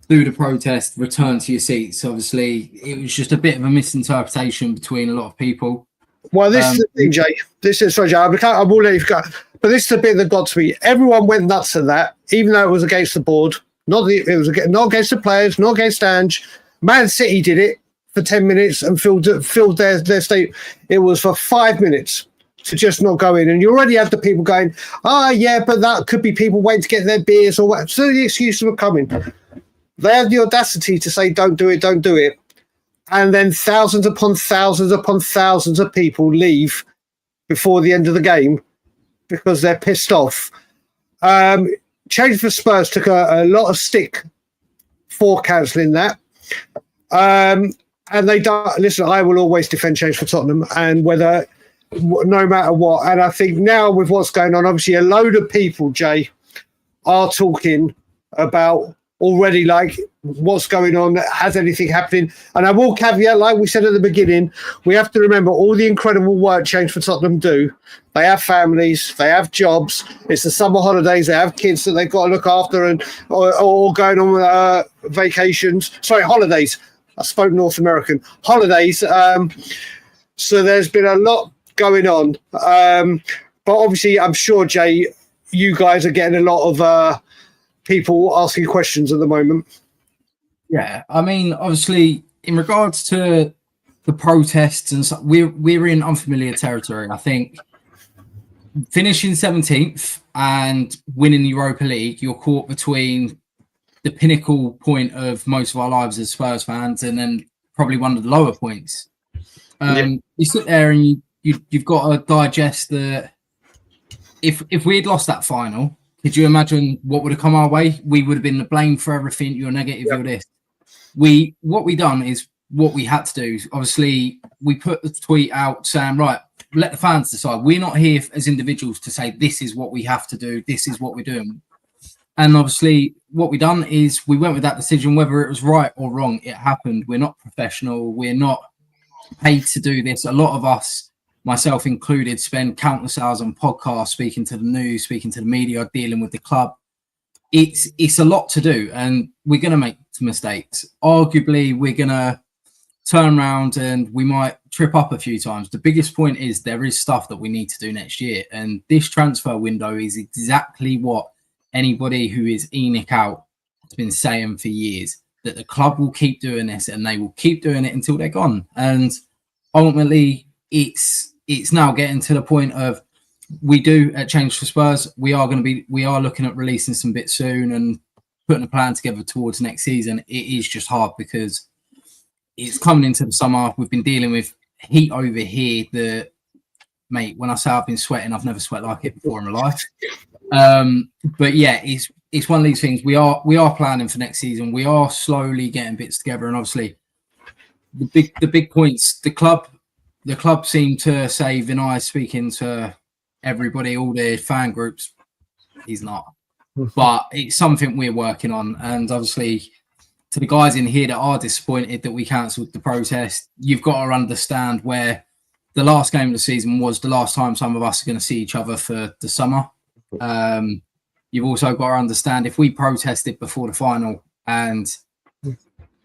do the protest, return to your seats. Obviously, it was just a bit of a misinterpretation between a lot of people. Well, this is the thing, Jay. Sorry, Jay, I will let you go. But this is the bit that got to me. Everyone went nuts at that, even though it was against the board. It was not against the players, not against Ange. Man City did it for 10 minutes and filled their state. It was for 5 minutes. To just not go in. And you already have the people going, yeah, but that could be people waiting to get their beers or what. So the excuses were coming. They had the audacity to say, don't do it, don't do it. And then thousands upon thousands upon thousands of people leave before the end of the game because they're pissed off. Change for Spurs took a lot of stick for cancelling that. And they don't, listen, I will always defend change for Tottenham, and no matter what. And I think now with what's going on, obviously a load of people, Jay, are talking about already like what's going on, has anything happening. And I will caveat, like we said at the beginning, we have to remember all the incredible work Change for Tottenham do. They have families, they have jobs, it's the summer holidays, they have kids that they've got to look after or going on vacations. Sorry, holidays. I spoke North American. Holidays. So there's been a lot going on, but obviously I'm sure, Jay, you guys are getting a lot of people asking questions at the moment. Yeah, I mean, obviously in regards to the protests and stuff, we're in unfamiliar territory. I think finishing 17th and winning the Europa League, you're caught between the pinnacle point of most of our lives as Spurs fans and then probably one of the lower points. You sit there and you've got to digest the. If we had lost that final, could you imagine what would have come our way? We would have been the blame for everything. You're negative. You're this. What we done is what we had to do. Obviously, we put the tweet out saying, right, let the fans decide. We're not here as individuals to say this is what we have to do. This is what we're doing. And obviously, what we done is we went with that decision, whether it was right or wrong. It happened. We're not professional. We're not paid to do this. A lot of us myself included, spend countless hours on podcasts, speaking to the news, speaking to the media, dealing with the club. It's a lot to do, and we're going to make mistakes. Arguably, we're going to turn around and we might trip up a few times. The biggest point is there is stuff that we need to do next year, and this transfer window is exactly what anybody who is ENIC out has been saying for years, that the club will keep doing this and they will keep doing it until they're gone. And ultimately, it's now getting to the point of, we do at Change for Spurs, we are looking at releasing some bits soon and putting a plan together towards next season. It is just hard because it's coming into the summer. We've been dealing with heat over here that, mate, when I say I've been sweating, I've never sweat like it before in my life. But yeah, it's one of these things. We are planning for next season. We are slowly getting bits together, and obviously the big points. The club seemed to say Vinay speaking to everybody, all the fan groups. He's not, but it's something we're working on, and obviously, to the guys in here that are disappointed that we cancelled the protest, you've got to understand where the last game of the season was the last time some of us are going to see each other for the summer. You've also got to understand, if we protested before the final and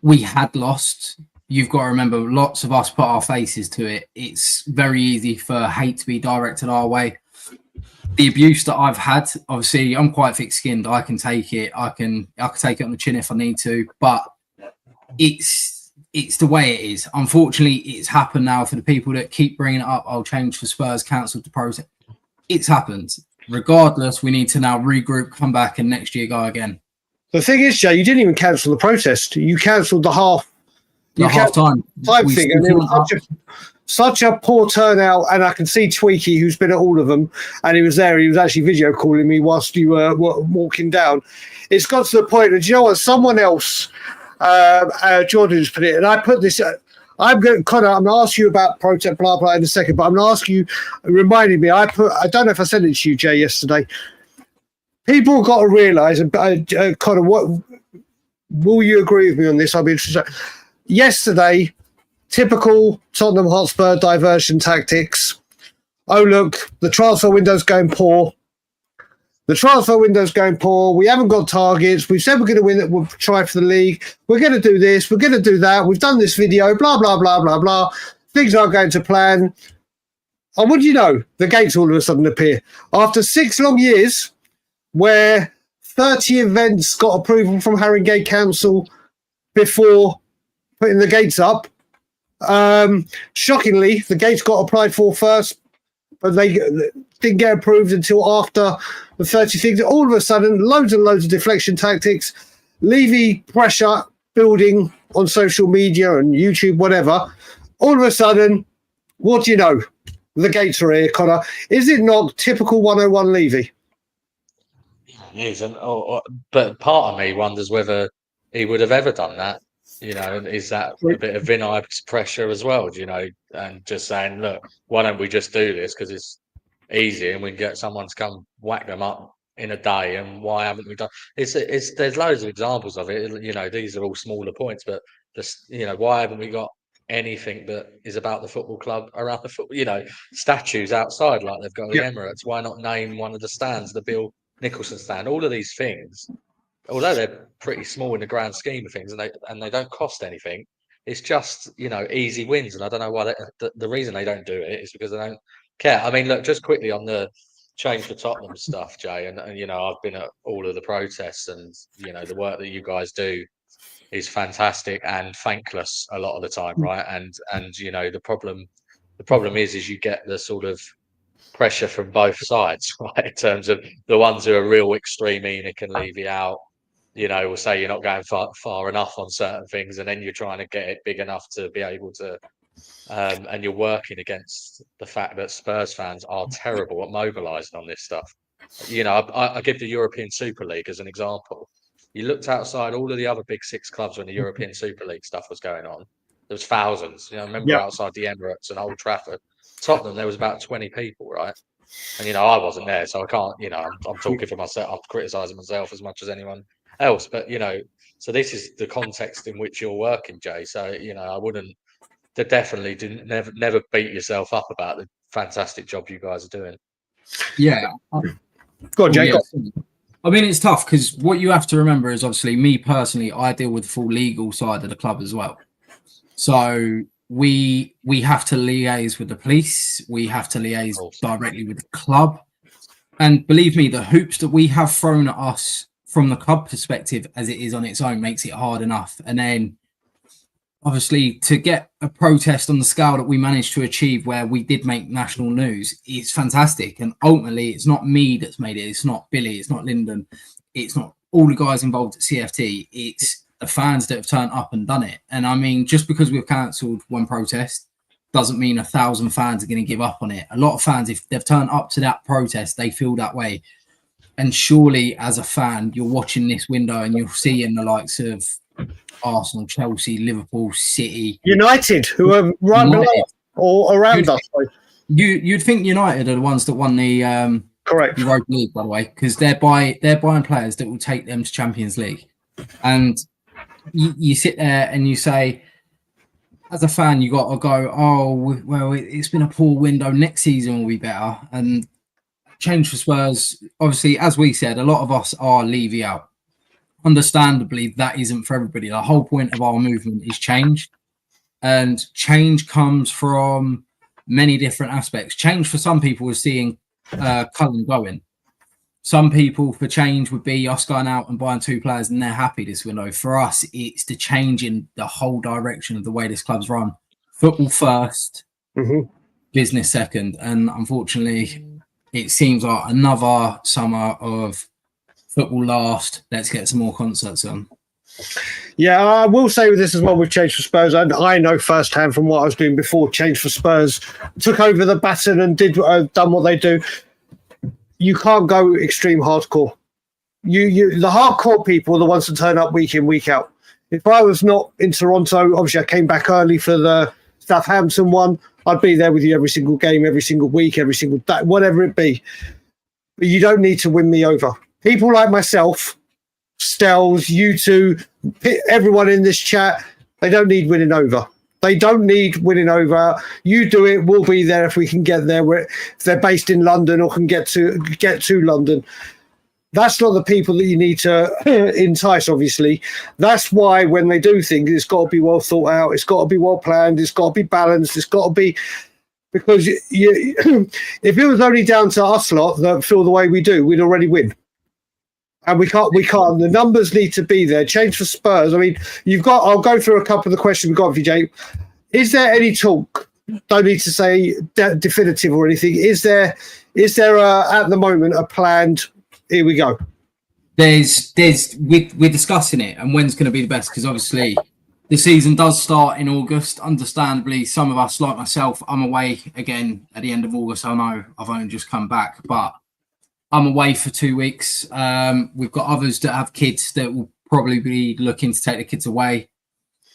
we had lost, you've got to remember lots of us put our faces to it. It's very easy for hate to be directed our way. The abuse that I've had, obviously, I'm quite thick-skinned. I can take it. I can take it on the chin if I need to. But it's the way it is. Unfortunately, it's happened now. For the people that keep bringing it up, I'll change for Spurs, cancelled the process. It's happened. Regardless, we need to now regroup, come back, and next year go again. The thing is, Jay, you didn't even cancel the protest. You cancelled the half-time thing, and it was such a poor turnout. And I can see Tweaky, who's been at all of them, and he was there. He was actually video calling me whilst you were walking down. It's got to the point that, you know what, someone else, Jordan's put it, and I put this. I'm going to ask you about protest, blah blah, in a second. But I'm going to ask you, reminding me. I don't know if I sent it to you, Jay, yesterday. People have got to realise, and Connor, what will you agree with me on this? I'll be interested. Yesterday, typical Tottenham Hotspur diversion tactics. Oh, look, the transfer window's going poor. We haven't got targets. We've said we're going to win it. We'll try for the league. We're going to do this. We're going to do that. We've done this video, blah, blah, blah, blah, blah. Things aren't going to plan. And what do you know? The gates all of a sudden appear. After 6 long years where 30 events got approval from Haringey Council before putting the gates up, shockingly, the gates got applied for first, but they didn't get approved until after the 30 things. All of a sudden, loads and loads of deflection tactics, Levy pressure building on social media and YouTube, whatever. All of a sudden, what do you know? The gates are here, Connor. Is it not typical 101 Levy? It isn't. But part of me wonders whether he would have ever done that. You know, is that a bit of Vinay's pressure as well? Do you know, and just saying, look, why don't we just do this because it's easy and we can get someone to come whack them up in a day? And why haven't we done? There's loads of examples of it. You know, these are all smaller points, but why haven't we got anything that is about the football club around the football? You know, statues outside like they've got the Emirates. Why not name one of the stands, the Bill Nicholson stand? All of these things, although they're pretty small in the grand scheme of things, and they don't cost anything, it's just, you know, easy wins. And I don't know why the reason they don't do it is because they don't care. I mean, look, just quickly on the change for Tottenham stuff, Jay, and you know, I've been at all of the protests, and you know, the work that you guys do is fantastic and thankless a lot of the time, right? And you know, the problem is you get the sort of pressure from both sides, right? In terms of the ones who are real extreme, ENIC and Levy out, you know, will say you're not going far enough on certain things, and then you're trying to get it big enough to be able to, and you're working against the fact that Spurs fans are terrible at mobilising on this stuff. You know, I give the European Super League as an example. You looked outside all of the other big 6 clubs when the European Super League stuff was going on. There was thousands. You know, I remember outside the Emirates and Old Trafford, Tottenham, there was about 20 people, right? And you know, I wasn't there, so I can't. You know, I'm talking for myself. I'm criticising myself as much as anyone else. But you know, so this is the context in which you're working, Jay. So you know, I wouldn't. Never beat yourself up about fantastic job you guys are doing. Yeah. Go on, Jay. Yeah. I mean, it's tough because what you have to remember is obviously me personally, I deal with the full legal side of the club as well. So we have to liaise with the police. We have to liaise directly with the club. And believe me, the hoops that we have thrown at us from the club perspective as it is on its own makes it hard enough. And then obviously to get a protest on the scale that we managed to achieve where we did make national news, it's fantastic. And ultimately, it's not me that's made it. It's not Billy. It's not Lyndon. It's not all the guys involved at CFT. It's the fans that have turned up and done it. And I mean, just because we've cancelled one protest doesn't mean 1,000 fans are going to give up on it. A lot of fans, if they've turned up to that protest, they feel that way. And surely as a fan, you're watching this window and you're seeing the likes of Arsenal, Chelsea, Liverpool, City, United, who are right below or around us. You'd think United are the ones that won the correct Europa League, by the way, because they're buying players that will take them to Champions League. And you sit there and you say, as a fan, you got to go, oh, well, it's been a poor window. Next season will be better. And change for Spurs, obviously, as we said, a lot of us are Levy out. Understandably, that isn't for everybody. The whole point of our movement is change. And change comes from many different aspects. Change for some people is seeing Cullen going. Some people for change would be us going out and buying 2 players and they're happy this window. For us, it's the change in the whole direction of the way this club's run. Football first, business second. And unfortunately, it seems like another summer of football last. Let's get some more concerts on. Yeah, I will say with this as well, with Change for Spurs, and I know firsthand from what I was doing before Change for Spurs took over the baton and done what they do. You can't go extreme hardcore. The hardcore people are the ones that turn up week in, week out. If I was not in Toronto, obviously I came back early for the Southampton one, I'd be there with you every single game, every single week, every single day, whatever it be. But you don't need to win me over. People like myself, Stells, you two, everyone in this chat, they don't need winning over. They don't need winning over. You do it. We'll be there if we can get there. If they're based in London or can get to London. That's not the people that you need to entice, obviously. That's why when they do things, it's got to be well thought out. It's got to be well planned. It's got to be balanced. It's got to be... Because if it was only down to us lot that feel the way we do, we'd already win. And we can't. The numbers need to be there. Change for Spurs. I mean, I'll go through a couple of the questions we've got for you, Jay. Is there any talk? Don't need to say definitive or anything. Is there at the moment a planned? Here we go. We're discussing it and when's going to be the best, because obviously the season does start in August. Understandably, some of us, like myself, I'm away again at the end of August. I know I've only just come back, but I'm away for 2 weeks. We've got others that have kids that will probably be looking to take the kids away.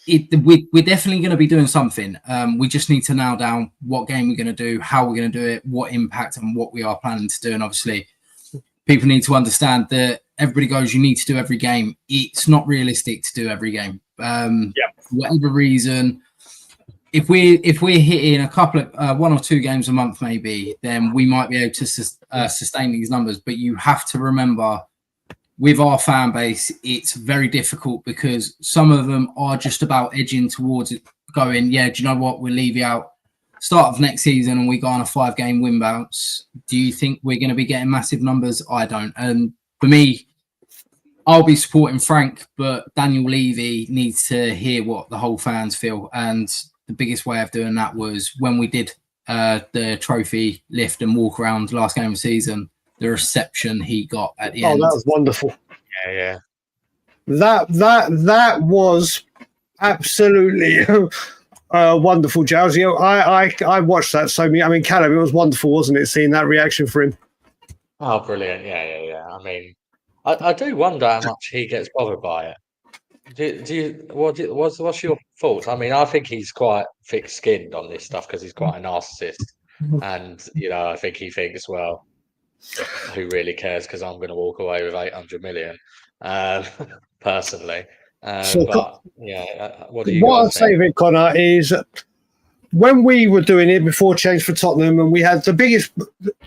We're definitely going to be doing something. We just need to nail down what game we're going to do, how we're going to do it, what impact and what we are planning to do. And obviously, people need to understand that everybody goes, you need to do every game. It's not realistic to do every game. For whatever reason, if we're hitting a couple of 1 or 2 games a month, maybe, then we might be able to sustain these numbers. But you have to remember, with our fan base, it's very difficult because some of them are just about edging towards it, going, yeah, do you know what? We'll leave you out start of next season and we go on a 5-game win bounce. Do you think we're going to be getting massive numbers? I don't. And for me, I'll be supporting Frank, but Daniel Levy needs to hear what the whole fans feel. And the biggest way of doing that was when we did the trophy lift and walk around last game of the season, the reception he got at the end. Oh, that was wonderful. Yeah. That was absolutely wonderful, Giles. You know, I watched that so many. I mean, Callum, it was wonderful, wasn't it? Seeing that reaction for him. Oh, brilliant! Yeah. I mean, I do wonder how much he gets bothered by it. What's your thoughts? I mean, I think he's quite thick-skinned on this stuff because he's quite a narcissist, and I think he thinks, well, who really cares? Because I'm going to walk away with 800 million, personally. But yeah, what do you guys think? What I'd say of it, Connor, is when we were doing it before change for Tottenham, and we had the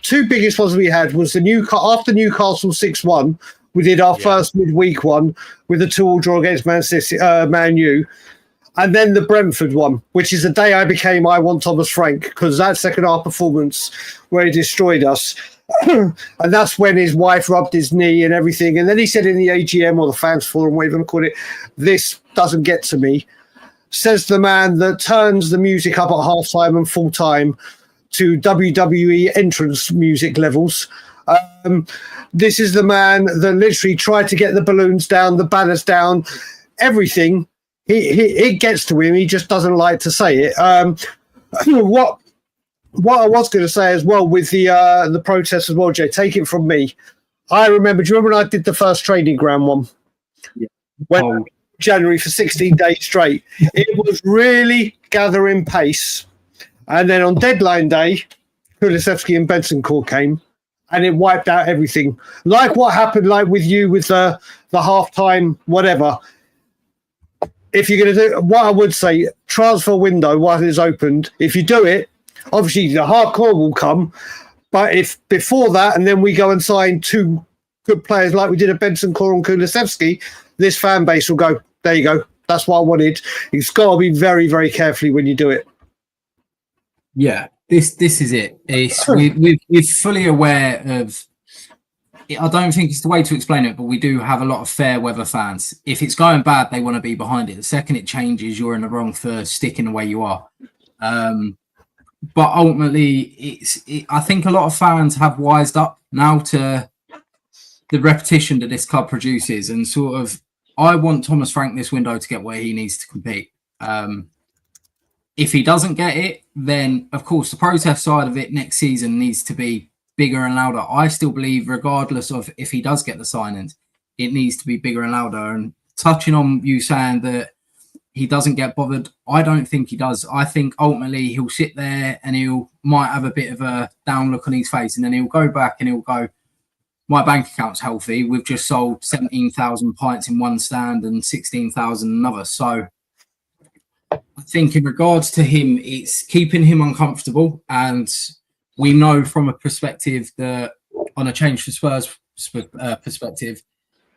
two biggest ones we had was after Newcastle 6-1, we did our first midweek one with a 2-2 draw against Man U. And then the Brentford one, which is the day I want Thomas Frank, because that second half performance where he destroyed us. And that's when his wife rubbed his knee and everything. And then he said in the AGM or the fans forum, whatever you want to call it, this doesn't get to me. Says the man that turns the music up at halftime and full time to WWE entrance music levels. This is the man that literally tried to get the balloons down, the banners down, everything. It gets to him. He just doesn't like to say it. What I was going to say as well with the protest as well, Jay, take it from me. I remember. Do you remember when I did the first training ground one? Yeah. January for 16 days straight. It was really gathering pace. And then on deadline day, Kulusevski and Bentancur came, and it wiped out everything. Like what happened, like with you with the halftime, whatever. If you're going to do what I would say, transfer window while it's opened, if you do it, obviously the hardcore will come. But if before that, and then we go and sign 2 good players like we did at Bentancur and Kulusevski, this fan base will go, there you go. That's what I wanted. It's got to be very, very carefully when you do it. Yeah, this is it. We're fully aware of. I don't think it's the way to explain it, but we do have a lot of fair weather fans. If it's going bad, they want to be behind it. The second it changes, you're in the wrong for sticking the way you are. But ultimately, I think a lot of fans have wised up now to the repetition that this club produces, and sort of, I want Thomas Frank this window to get where he needs to compete. If he doesn't get it, then of course the protest side of it next season needs to be bigger and louder. I still believe, regardless of if he does get the signings, it needs to be bigger and louder. And touching on you saying that he doesn't get bothered, I don't think he does. I think ultimately he'll sit there and might have a bit of a down look on his face, and then he'll go back and he'll go, my bank account's healthy. We've just sold 17,000 pints in one stand and 16,000 another. So I think in regards to him, it's keeping him uncomfortable. And we know from a perspective that on a change for Spurs perspective,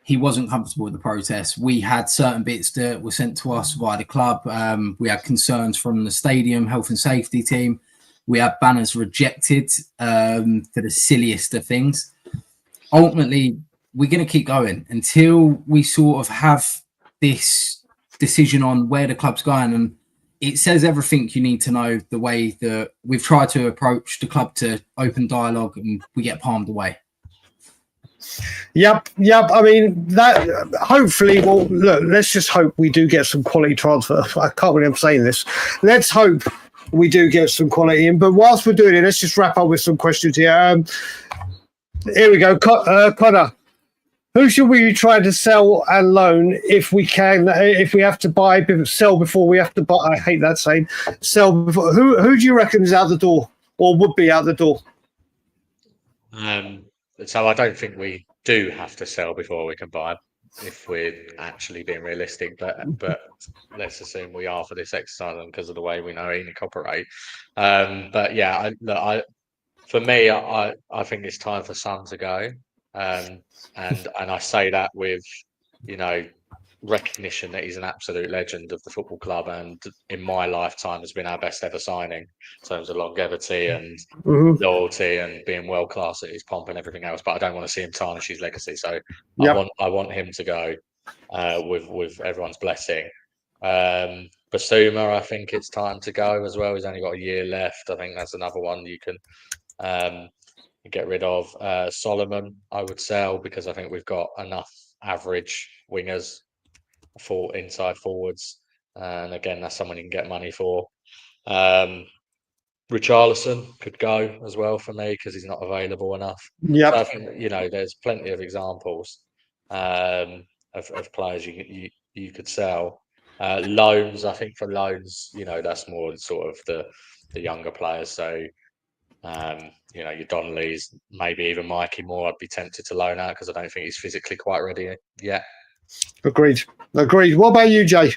he wasn't comfortable with the protest. We had certain bits that were sent to us via the club. We had concerns from the stadium health and safety team. We had banners rejected for the silliest of things. Ultimately, we're going to keep going until we sort of have this decision on where the club's going. And it says everything you need to know, the way that we've tried to approach the club to open dialogue, and we get palmed away. Yep. I mean, that hopefully, well, look, let's just hope we do get some quality transfer. I can't believe I'm saying this. Let's hope we do get some quality in. But whilst we're doing it, let's just wrap up with some questions here. Here we go. Connor, who should we be trying to sell and loan if we can, if we have to buy, sell before we have to buy? I hate that saying. Sell before. Who do you reckon is out the door or would be out the door? So I don't think we do have to sell before we can buy, if we're actually being realistic. But let's assume we are for this exercise, and because of the way we know ENIC operate. But yeah, for me, I think it's time for Son to go, and I say that with, recognition that he's an absolute legend of the football club, and in my lifetime has been our best ever signing in terms of longevity and loyalty and being world class at his pomp and everything else. But I don't want to see him tarnish his legacy, so I want him to go with everyone's blessing. Basuma, I think it's time to go as well. He's only got a year left. I think that's another one you can get rid of. Solomon, I would sell, because I think we've got enough average wingers for inside forwards, and again, that's someone you can get money for. Richarlison could go as well for me, because he's not available enough. So I think there's plenty of examples of players you could sell. Loans, I think for loans, that's more sort of the younger players. So your Donnellys, maybe even Mikey Moore, I'd be tempted to loan out, because I don't think he's physically quite ready yet. Agreed. What about you, Jay?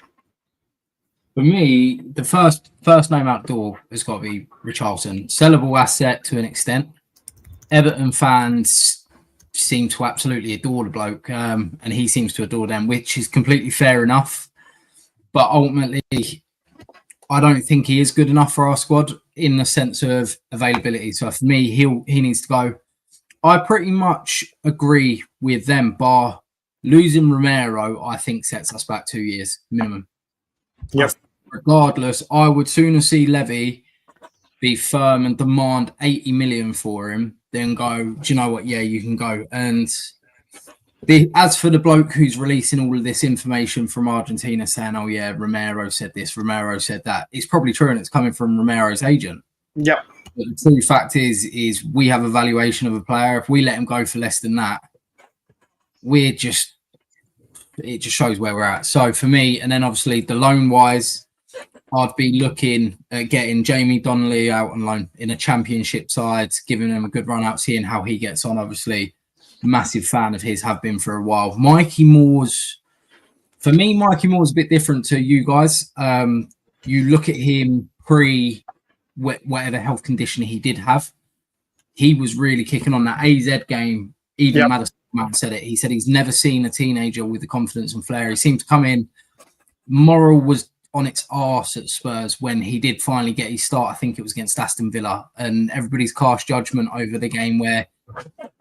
For me, the first name out the door has got to be Richarlison. Sellable asset to an extent. Everton fans seem to absolutely adore the bloke, and he seems to adore them, which is completely fair enough. But ultimately, I don't think he is good enough for our squad in the sense of availability. So for me, he needs to go. I pretty much agree with them, bar losing Romero, I think sets us back 2 years minimum. Yep. Regardless, I would sooner see Levy be firm and demand 80 million for him than go, do you know what? Yeah, you can go. And as for the bloke who's releasing all of this information from Argentina saying, oh, yeah, Romero said this, Romero said that, it's probably true and it's coming from Romero's agent. Yep. But the true fact is we have a valuation of a player. If we let him go for less than that, it just shows where we're at. So for me, and then obviously the loan wise, I'd be looking at getting Jamie Donnelly out on loan in a championship side, giving him a good run out, seeing how he gets on. Obviously, massive fan of his, have been for a while. Mikey Moore's a bit different to you guys. You look at him pre whatever health condition he did have. He was really kicking on that AZ game. Even Madison said it. He said he's never seen a teenager with the confidence and flair. He seemed to come in. Moral was on its arse at Spurs when he did finally get his start. I think it was against Aston Villa, and everybody's cast judgment over the game where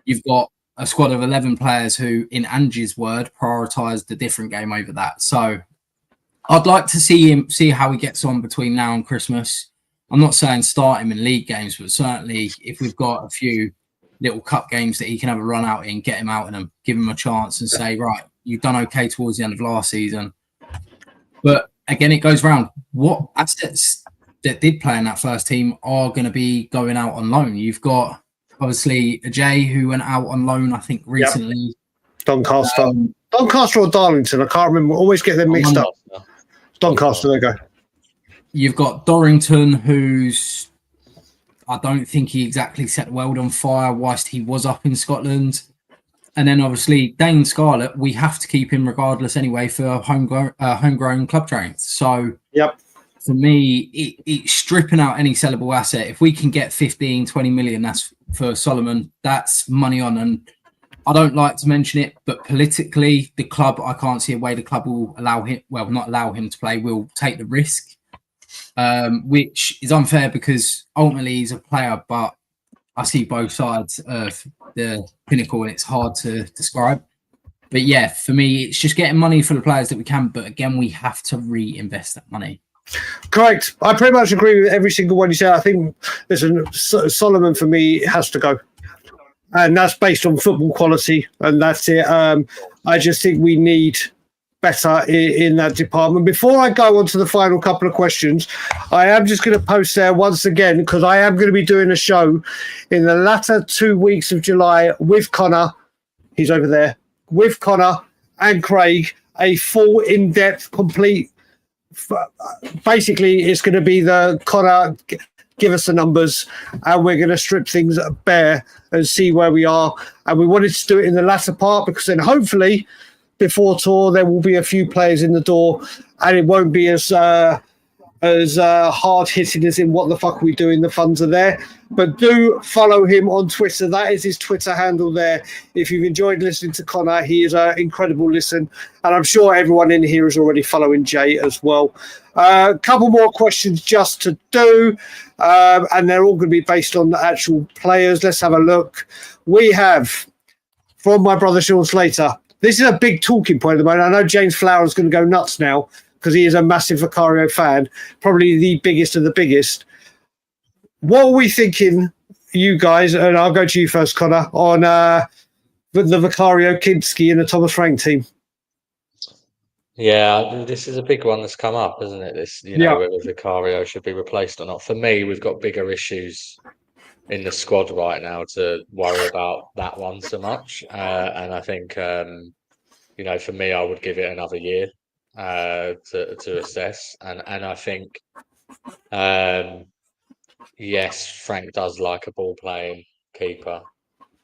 you've got a squad of 11 players who, in Angie's word, prioritised a different game over that. So I'd like to see how he gets on between now and Christmas. I'm not saying start him in league games, but certainly if we've got a few little cup games that he can have a run out in, get him out in them, give him a chance and say, right, you've done okay towards the end of last season. But again, it goes round. What assets that did play in that first team are going to be going out on loan? You've got obviously Jaay, who went out on loan, I think, recently. Doncaster. Doncaster or Darlington, I can't remember. Always get them mixed up. Doncaster, there you go. You've got Dorrington, who's, I don't think he exactly set the world on fire whilst he was up in Scotland. And then obviously Dane Scarlett, we have to keep him regardless anyway for homegrown club trains. So for me, it's stripping out any sellable asset. If we can get 15, 20 million, that's for Solomon, that's money on. And I don't like to mention it, but politically, the club, I can't see a way the club will allow him, well, not allow him to play, will take the risk. Which is unfair because ultimately he's a player, but I see both sides of the pinnacle and it's hard to describe. But yeah, for me, it's just getting money for the players that we can. But again, we have to reinvest that money. Correct. I pretty much agree with every single one you said. I think listen, Solomon for me has to go. And that's based on football quality. And that's it. I just think we need better in that department. Before I go on to the final couple of questions, I am just going to post there once again because I am going to be doing a show in the latter 2 weeks of July with Connor. He's over there. With Connor and Craig, a full, in-depth, complete. Basically, it's going to be the Connor give us the numbers and we're going to strip things bare and see where we are. And we wanted to do it in the latter part because then hopefully before tour there will be a few players in the door and it won't be as hard hitting as in what the fuck are we doing, the funds are there. But do follow him on Twitter. That is his Twitter handle there. If you've enjoyed listening to Connor, he is an incredible listen, and I'm sure everyone in here is already following Jaay as well. A couple more questions just to do, and they're all going to be based on the actual players. Let's have a look. We have from my brother Sean Slater. This is a big talking point at the moment. I know James Flower is going to go nuts now because he is a massive Vicario fan, probably the biggest of the biggest. What are we thinking, you guys, and I'll go to you first, Connor, on the Vicario, Kinski and the Thomas Frank team? Yeah, this is a big one that's come up, isn't it? This, whether Vicario should be replaced or not. For me, we've got bigger issues in the squad right now to worry about that one so much. And I think, for me, I would give it another year to assess. And I think, yes, Frank does like a ball playing keeper,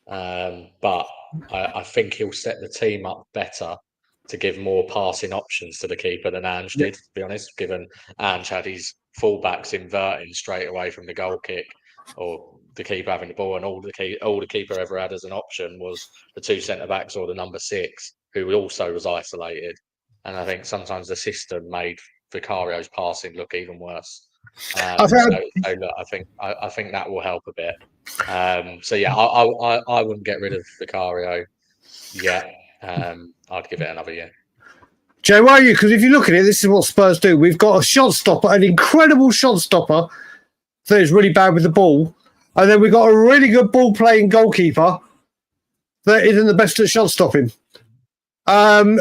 but I think he'll set the team up better to give more passing options to the keeper than Ange did, to be honest, given Ange had his fullbacks inverting straight away from the goal kick or the keeper having the ball, and all the keeper ever had as an option was the 2 centre-backs or the number 6, who also was isolated. And I think sometimes the system made Vicario's passing look even worse. I think that will help a bit. So yeah, I wouldn't get rid of Vicario yet. I'd give it another year. Jay, why are you? Because if you look at it, this is what Spurs do. We've got a shot stopper, an incredible shot stopper that is really bad with the ball, and then we've got a really good ball playing goalkeeper that isn't the best at shot stopping. Where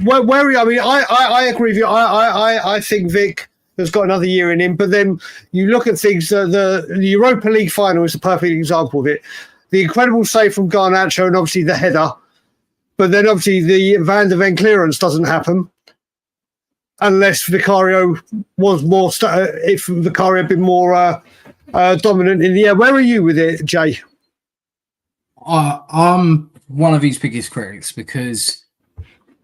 are you? I mean, I agree with you. I think Vic has got another year in him, but then you look at things. The Europa League final is a perfect example of it. The incredible save from Garnacho and obviously the header, but then obviously the Van de Ven clearance doesn't happen unless Vicario was more. If Vicario had been more dominant in the air. Where are you with it, Jay? I'm one of his biggest critics because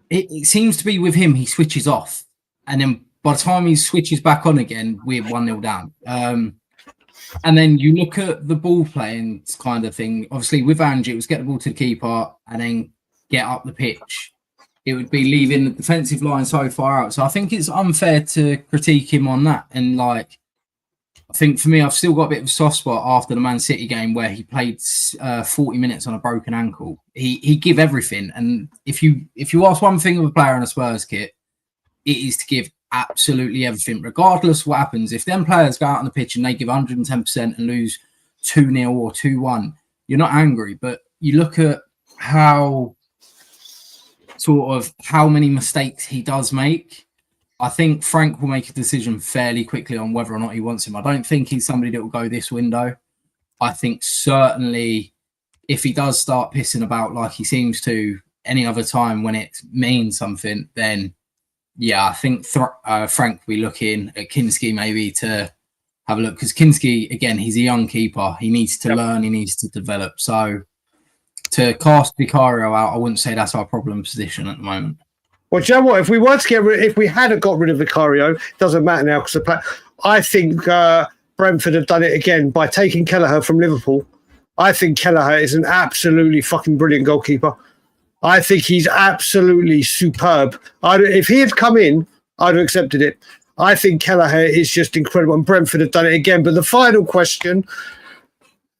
it seems to be with him, he switches off. And then by the time he switches back on again, we're 1-0 down. And then you look at the ball playing kind of thing. Obviously, with Ange, it was get the ball to the keeper and then get up the pitch. It would be leaving the defensive line so far out. So I think it's unfair to critique him on that. And like, I think for me, I've still got a bit of a soft spot after the Man City game where he played 40 minutes on a broken ankle. He give everything. And if you ask one thing of a player in a Spurs kit, it is to give absolutely everything, regardless of what happens. If them players go out on the pitch and they give 110% and lose 2-0 or 2-1, you're not angry. But you look at how many mistakes he does make. I think Frank will make a decision fairly quickly on whether or not he wants him. I don't think he's somebody that will go this window. I think certainly if he does start pissing about like he seems to any other time when it means something, then yeah, I think Frank will be looking at Kinski maybe to have a look. Because Kinski, again, he's a young keeper. He needs to learn. He needs to develop. So to cast Vicario out, I wouldn't say that's our problem position at the moment. Well, do you know what? If we were to if we had got rid of Vicario, it doesn't matter now because I think Brentford have done it again by taking Kelleher from Liverpool. I think Kelleher is an absolutely fucking brilliant goalkeeper. I think he's absolutely superb. If he had come in, I'd have accepted it. I think Kelleher is just incredible, and Brentford have done it again. But the final question,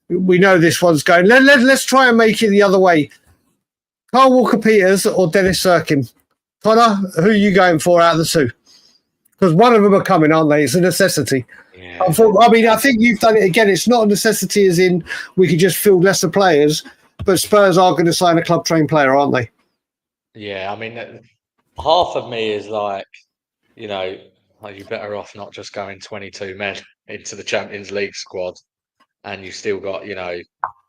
we know this one's going. Let's try and make it the other way. Kyle Walker-Peters or Dennis Serkin? Connor, who are you going for out of the two? Because one of them are coming, aren't they? It's a necessity. Yeah. I think you've done it again. It's not a necessity as in we could just field lesser players, but Spurs are going to sign a club-trained player, aren't they? Yeah, I mean, half of me is like, you're better off not just going 22 men into the Champions League squad and you still got,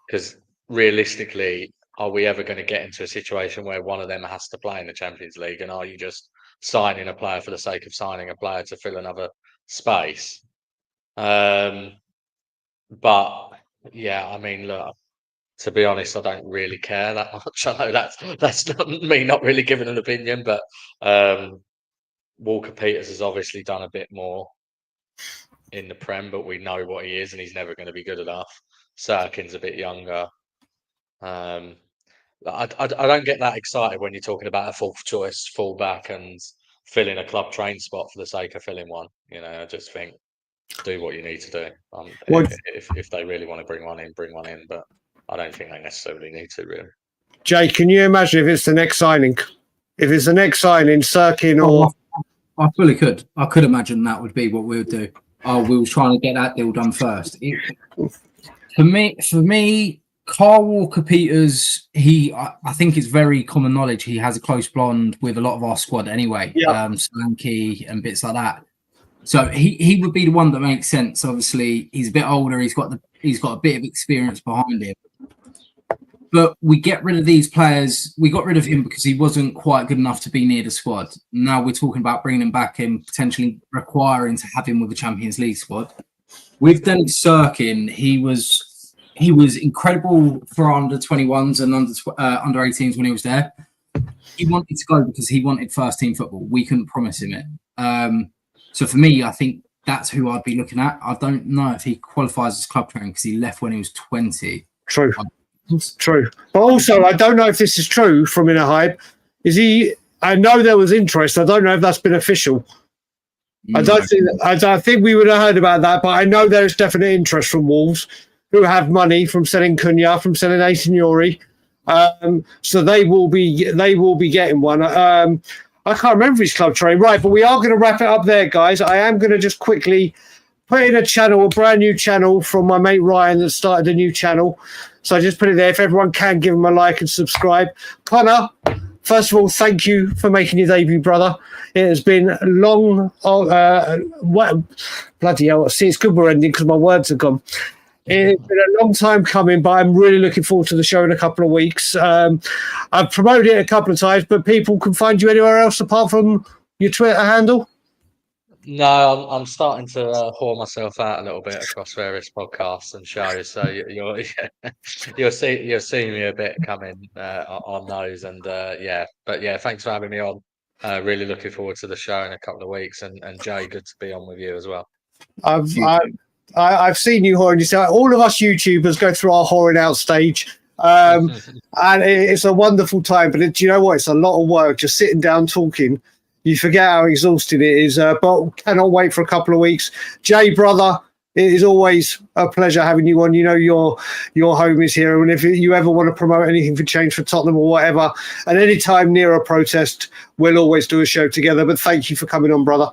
because realistically, are we ever going to get into a situation where one of them has to play in the Champions League? And are you just signing a player for the sake of signing a player to fill another space? But yeah, I mean, look, to be honest, I don't really care that much. I know that's not me not really giving an opinion, but Walker-Peters has obviously done a bit more in the Prem, but we know what he is and he's never going to be good enough. Serkin's a bit younger. I don't get that excited when you're talking about a fourth choice fullback and filling a club trained spot for the sake of filling one. I just think do what you need to do. If they really want to bring one in, but I don't think they necessarily need to, really. Jay, can you imagine if it's the next signing? If it's the next signing, Serkin or... I fully could. I could imagine that would be what we would do. We were trying to get that deal done first. For me, Kyle Walker-Peters, I think it's very common knowledge he has a close bond with a lot of our squad anyway. Slanky and bits like that. So he would be the one that makes sense. Obviously, he's a bit older. He's got a bit of experience behind him. But we get rid of these players. We got rid of him because he wasn't quite good enough to be near the squad. Now we're talking about bringing him back and potentially requiring to have him with the Champions League squad. With Dennis Serkin, he was incredible for under 21s and under 18s when he was there. he wanted to go because he wanted first team football. We couldn't promise him it. So for me, I think that's who I'd be looking at. I don't know if he qualifies as club trainer because he left when he was 20. True. True. But also, I don't know if this is true from Inner Hype. Is he? I know there was interest. I don't know if that's been official. I don't think we would have heard about that, but I know there is definite interest from Wolves, who have money from selling Cunha, from selling Aït-Nouri. So they will be getting one. I can't remember his club train, right? But we are going to wrap it up there, guys. I am going to just quickly put in a brand new channel from my mate Ryan that started a new channel. So I just put it there. If everyone can give him a like and subscribe. Connor, first of all, thank you for making your debut, brother. It has been long. Bloody hell! See, it's good we're ending because my words are gone. It's been a long time coming, but I'm really looking forward to the show in a couple of weeks. I've promoted it a couple of times, but people can find you anywhere else apart from your Twitter handle? No, I'm starting to whore myself out a little bit across various podcasts and shows. So you'll see me a bit coming on those, and But yeah, thanks for having me on. Really looking forward to the show in a couple of weeks, and Jaay, good to be on with you as well. I've seen you whoring yourself. All of us YouTubers go through our whoring out stage, and it's a wonderful time. But do you know what? It's a lot of work just sitting down talking. You forget how exhausting it is. But cannot wait for a couple of weeks. Jaay, brother, it is always a pleasure having you on. You know your home is here, and if you ever want to promote anything for change for Tottenham or whatever, at any time near a protest, we'll always do a show together. But thank you for coming on, brother.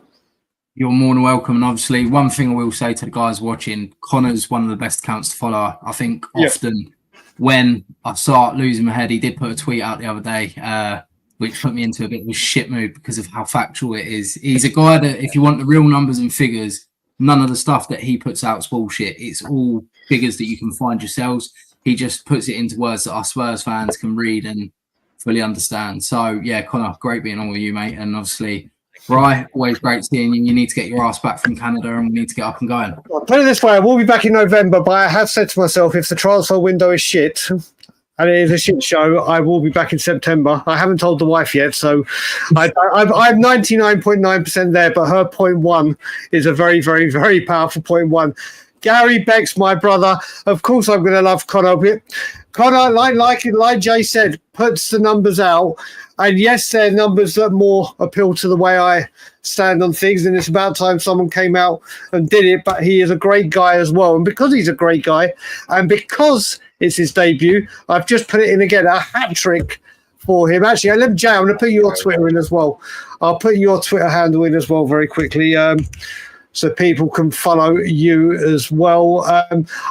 You're more than welcome. And obviously, one thing I will say to the guys watching, Connor's one of the best accounts to follow. I think often when I start losing my head, he did put a tweet out the other day, which put me into a bit of a shit mood because of how factual it is. He's a guy that if you want the real numbers and figures, none of the stuff that he puts out is bullshit. It's all figures that you can find yourselves. He just puts it into words that us Spurs fans can read and fully understand. So, yeah, Connor, great being on with you, mate. And obviously, Right, always great seeing you. You need to get your ass back from Canada and we need to get up and going. Well, put it this way, I will be back in November, but I have said to myself, if the transfer window is shit, and it is a shit show, I will be back in September. I haven't told the wife yet, so I'm 99.9% there, but her 0.1 is a very, very, very powerful 0.1. Gary Beck's my brother. Of course, I'm going to love Connor. Connor, like Jaay said, puts the numbers out. And yes, they're numbers that more appeal to the way I stand on things. And it's about time someone came out and did it. But he is a great guy as well. And because he's a great guy, and because it's his debut, I've just put it in again, a hat trick for him. Actually, Jaay, I'm going to put your Twitter in as well. I'll put your Twitter handle in as well very quickly. So people can follow you as well.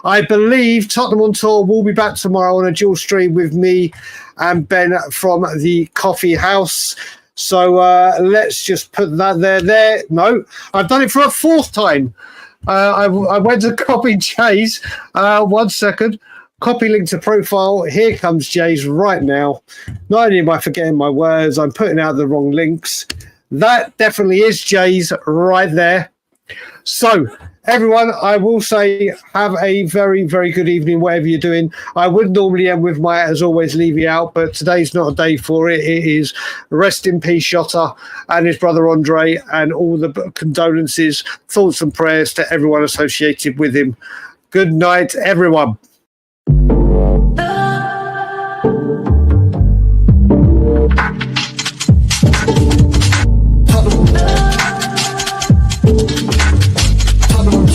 I believe Tottenham on Tour will be back tomorrow on a dual stream with me and Ben from the Coffee House. So let's just put that there. No, I've done it for a fourth time. I went to copy Jaay's. 1 second. Copy link to profile. Here comes Jaay's right now. Not only am I forgetting my words, I'm putting out the wrong links. That definitely is Jaay's right there. So, everyone, I will say have a very, very good evening, whatever you're doing. I would normally end with my, as always, Levy out, but today's not a day for it. It is rest in peace, Jota and his brother Andre, and all the condolences, thoughts and prayers to everyone associated with him. Good night, everyone. Tottenham